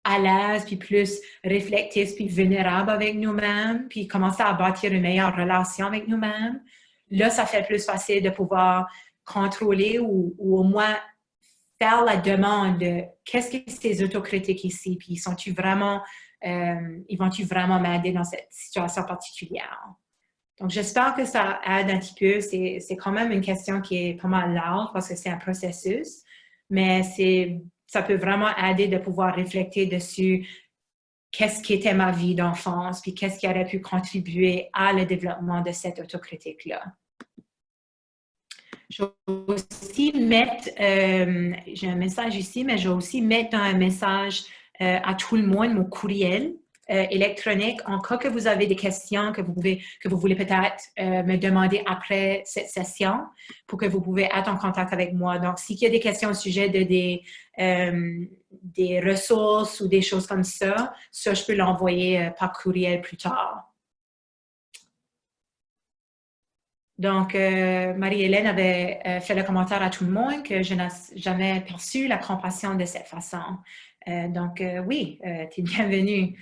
Speaker 1: à l'aise, puis plus réflectif, puis vulnérable avec nous-mêmes, puis commencer à bâtir une meilleure relation avec nous-mêmes, là, ça fait plus facile de pouvoir contrôler ou au moins faire la demande de qu'est-ce que ces autocritiques ici, puis ils vont-tu vraiment m'aider dans cette situation particulière? Donc, j'espère que ça aide un petit peu. C'est quand même une question qui est pas mal large parce que c'est un processus, mais ça peut vraiment aider de pouvoir réfléchir dessus qu'est-ce qui était ma vie d'enfance, puis qu'est-ce qui aurait pu contribuer à le développement de cette autocritique-là. Je vais aussi mettre, j'ai un message ici, mais je vais aussi mettre un message à tout le monde, mon courriel électronique, en cas que vous avez des questions que vous voulez peut-être me demander après cette session, pour que vous pouvez être en contact avec moi. Donc, s'il y a des questions au sujet de des ressources ou des choses comme ça, je peux l'envoyer par courriel plus tard. Donc, Marie-Hélène avait fait le commentaire à tout le monde que je n'ai jamais perçu la compassion de cette façon. Donc, oui, tu es bienvenue.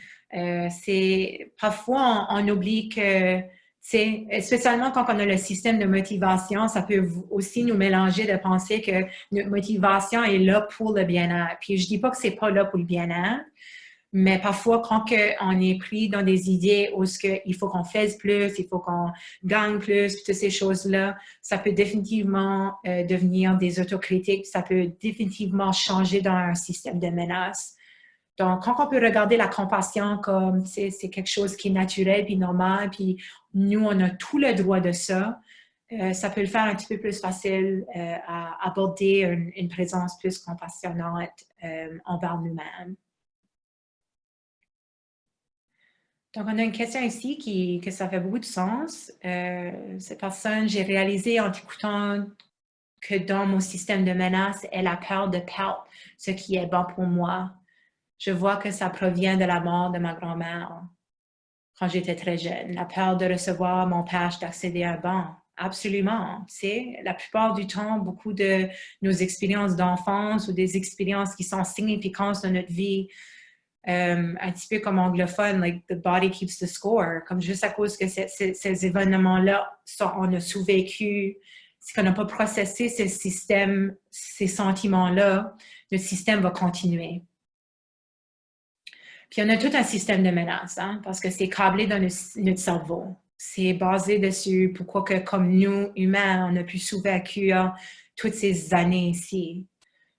Speaker 1: C'est parfois, on oublie que, spécialement quand on a le système de motivation, ça peut aussi nous mélanger de penser que notre motivation est là pour le bien-être. Puis, je dis pas que c'est pas là pour le bien-être, mais parfois, quand on est pris dans des idées où il faut qu'on fasse plus, il faut qu'on gagne plus, puis toutes ces choses-là, ça peut définitivement devenir des autocritiques, ça peut définitivement changer dans un système de menace. Donc, quand on peut regarder la compassion comme c'est quelque chose qui est naturel puis normal, puis nous, on a tout le droit de ça, ça peut le faire un petit peu plus facile à aborder une présence plus compassionnante envers nous-mêmes. Donc, on a une question ici que ça fait beaucoup de sens. Cette personne, j'ai réalisé en t'écoutant que dans mon système de menace, elle a peur de perdre ce qui est bon pour moi. Je vois que ça provient de la mort de ma grand-mère quand j'étais très jeune. La peur de recevoir mon page d'accéder à un banc. Absolument. Tu sais, la plupart du temps, beaucoup de nos expériences d'enfance ou des expériences qui sont significantes dans notre vie, un petit peu comme anglophone, like the body keeps the score, comme juste à cause que ces événements-là, on a sous-vécu, c'est qu'on n'a pas processé ce système, ces sentiments-là, le système va continuer. Puis on a tout un système de menace, hein, parce que c'est câblé dans notre cerveau. C'est basé dessus pourquoi que comme nous, humains, on a pu survécu toutes ces années ici.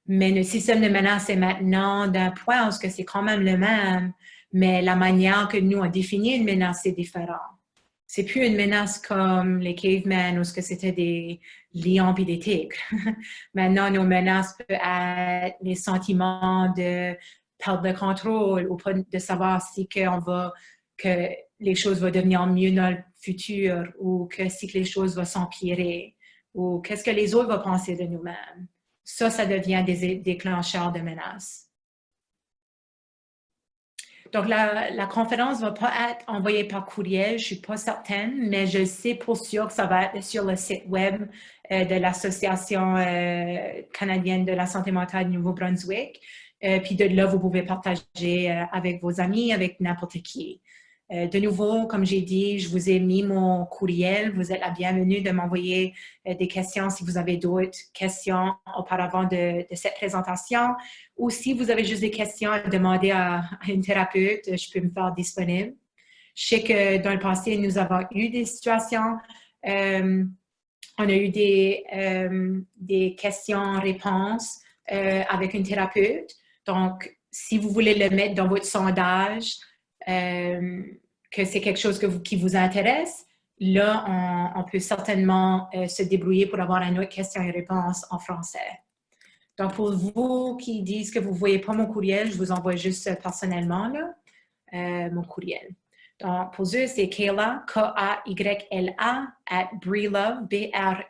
Speaker 1: Mais le système de menace est maintenant d'un point où c'est quand même le même, mais la manière que nous on définit une menace, c'est différent. C'est plus une menace comme les cavemen où c'était des lions et des tigres. Maintenant, nos menaces peuvent être les sentiments de perte de contrôle ou pas de savoir que les choses vont devenir mieux dans le futur ou que si les choses vont s'empirer ou qu'est-ce que les autres vont penser de nous-mêmes. Ça devient des déclencheurs de menaces. Donc, la conférence ne va pas être envoyée par courriel, je ne suis pas certaine, mais je sais pour sûr que ça va être sur le site web de l'Association canadienne de la santé mentale du Nouveau-Brunswick. Puis de là, vous pouvez partager avec vos amis, avec n'importe qui. De nouveau, comme j'ai dit, je vous ai mis mon courriel. Vous êtes la bienvenue de m'envoyer des questions si vous avez d'autres questions auparavant de cette présentation. Ou si vous avez juste des questions à demander à une thérapeute, je peux me faire disponible. Je sais que dans le passé, nous avons eu des situations, on a eu des questions-réponses avec une thérapeute. Donc, si vous voulez le mettre dans votre sondage, que c'est quelque chose qui vous intéresse, là, on peut certainement se débrouiller pour avoir une autre question et réponse en français. Donc, pour vous qui disent que vous ne voyez pas mon courriel, je vous envoie juste personnellement là, mon courriel. Donc, pour eux, c'est Kayla, K-A-Y-L-A, @breelove, BREELOVE.ca.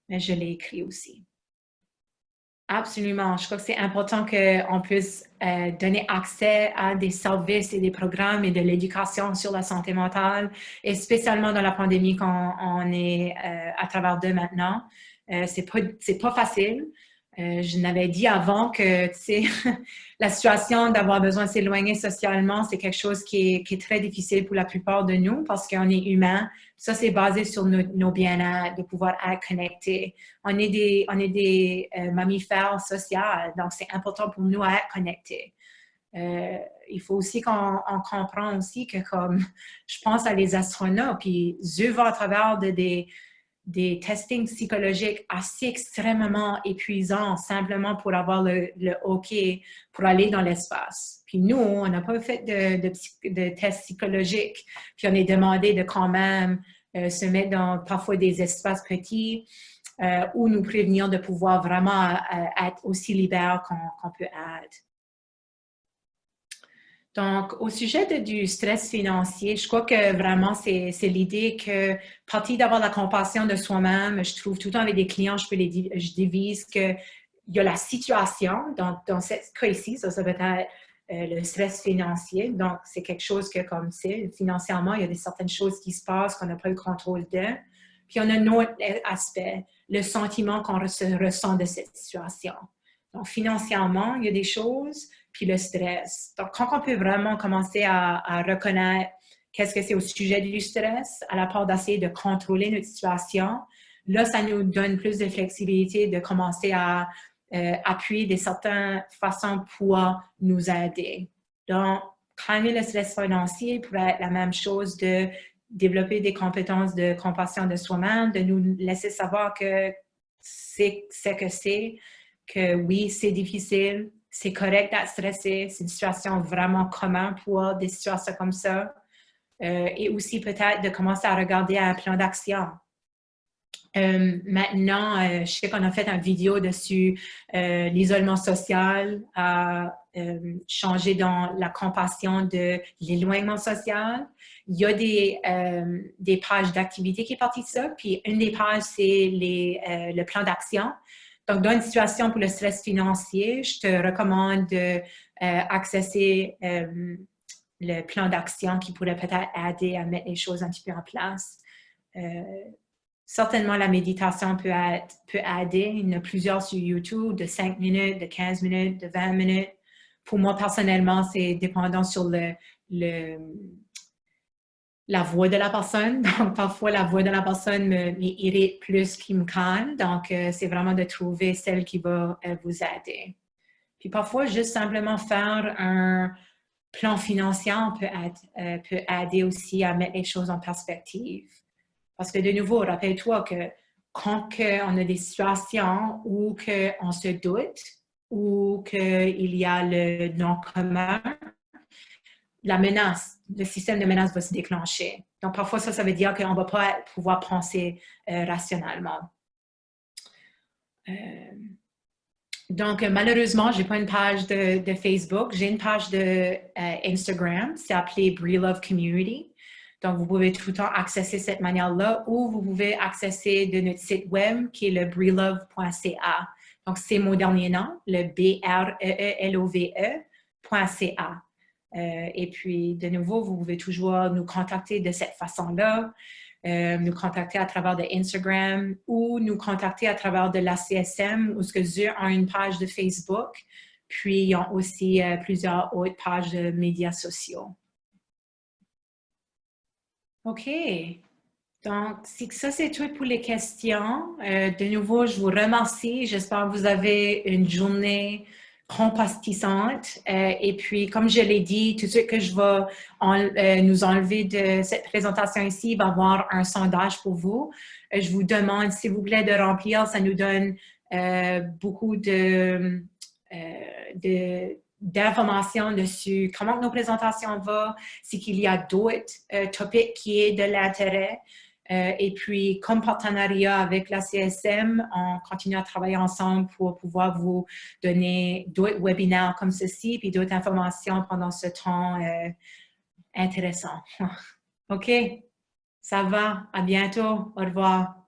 Speaker 1: Mais je l'ai écrit aussi. Absolument. Je crois que c'est important qu'on puisse donner accès à des services et des programmes et de l'éducation sur la santé mentale, et spécialement dans la pandémie quand on est à travers d'eux maintenant. C'est pas facile. Je n'avais dit avant que, tu sais, la situation d'avoir besoin de s'éloigner socialement, c'est quelque chose qui est très difficile pour la plupart de nous parce qu'on est humain. Ça, c'est basé sur nos bien-être, de pouvoir être connectés. On est des mammifères sociaux, donc c'est important pour nous à être connectés. Il faut aussi qu'on comprenne aussi que comme, je pense à les astronautes, puis eux vont à travers des testings psychologiques assez extrêmement épuisants simplement pour avoir le OK pour aller dans l'espace. Puis nous, on n'a pas fait de tests psychologiques, puis on est demandé de quand même se mettre dans parfois des espaces petits ou nous prévenir de pouvoir vraiment être aussi libre qu'on peut être. Donc, au sujet du stress financier, je crois que vraiment, c'est l'idée que, partie d'avoir la compassion de soi-même, je trouve tout le temps avec des clients, je divise qu'il y a la situation, dans ce cas ici, ça peut être le stress financier. Donc, c'est quelque chose que, comme c'est, financièrement, il y a certaines choses qui se passent qu'on n'a pas le contrôle de. Puis, on a un autre aspect, le sentiment qu'on ressent de cette situation. Donc, financièrement, il y a des choses, puis le stress. Donc, quand on peut vraiment commencer à reconnaître qu'est-ce que c'est au sujet du stress, à la part d'essayer de contrôler notre situation, là, ça nous donne plus de flexibilité de commencer à appuyer de certaines façons pour nous aider. Donc, calmer le stress financier pourrait être la même chose de développer des compétences de compassion de soi-même, de nous laisser savoir que c'est ce que c'est, que oui, c'est difficile, c'est correct d'être stressé, c'est une situation vraiment commune pour des situations comme ça. Et aussi peut-être de commencer à regarder un plan d'action. Maintenant, je sais qu'on a fait une vidéo dessus l'isolement social a changé dans la compassion de l'éloignement social. Il y a des pages d'activité qui est partie de ça, puis une des pages, c'est le plan d'action. Donc, dans une situation pour le stress financier, je te recommande d'accesser le plan d'action qui pourrait peut-être aider à mettre les choses un petit peu en place. Certainement, la méditation peut aider. Il y en a plusieurs sur YouTube, de 5 minutes, de 15 minutes, de 20 minutes. Pour moi, personnellement, c'est dépendant sur la voix de la personne. Donc, parfois, la voix de la personne m'irrite plus qu'il me calme. Donc, c'est vraiment de trouver celle qui va vous aider. Puis parfois, juste simplement faire un plan financier peut aider aussi à mettre les choses en perspective. Parce que de nouveau, rappelle-toi que quand on a des situations où on se doute ou qu'il y a le non commun, la menace, le système de menace va se déclencher. Donc, parfois, ça veut dire qu'on ne va pas pouvoir penser rationnellement. Donc, malheureusement, je n'ai pas une page de Facebook. J'ai une page de Instagram. C'est appelé Breelove Community. Donc, vous pouvez tout le temps accéder cette manière-là ou vous pouvez accéder de notre site web qui est le breelove.ca. Donc, c'est mon dernier nom, le BREELOVE.ca. Et puis, de nouveau, vous pouvez toujours nous contacter de cette façon-là, nous contacter à travers de Instagram ou nous contacter à travers de la CSM où ce que eux ont une page de Facebook, puis ils ont aussi plusieurs autres pages de médias sociaux. OK. Donc, ça, c'est tout pour les questions. De nouveau, je vous remercie. J'espère que vous avez une journée compatissante. Et puis, comme je l'ai dit, tout de suite que je vais nous enlever de cette présentation ici, il va y avoir un sondage pour vous. Je vous demande, s'il vous plaît, de remplir. Ça nous donne beaucoup d'informations dessus comment nos présentations vont, c'est qu'il y a d'autres topics qui est de l'intérêt. Et puis, comme partenariat avec la CSM, on continue à travailler ensemble pour pouvoir vous donner d'autres webinaires comme ceci, puis d'autres informations pendant ce temps intéressant. OK, ça va. À bientôt. Au revoir.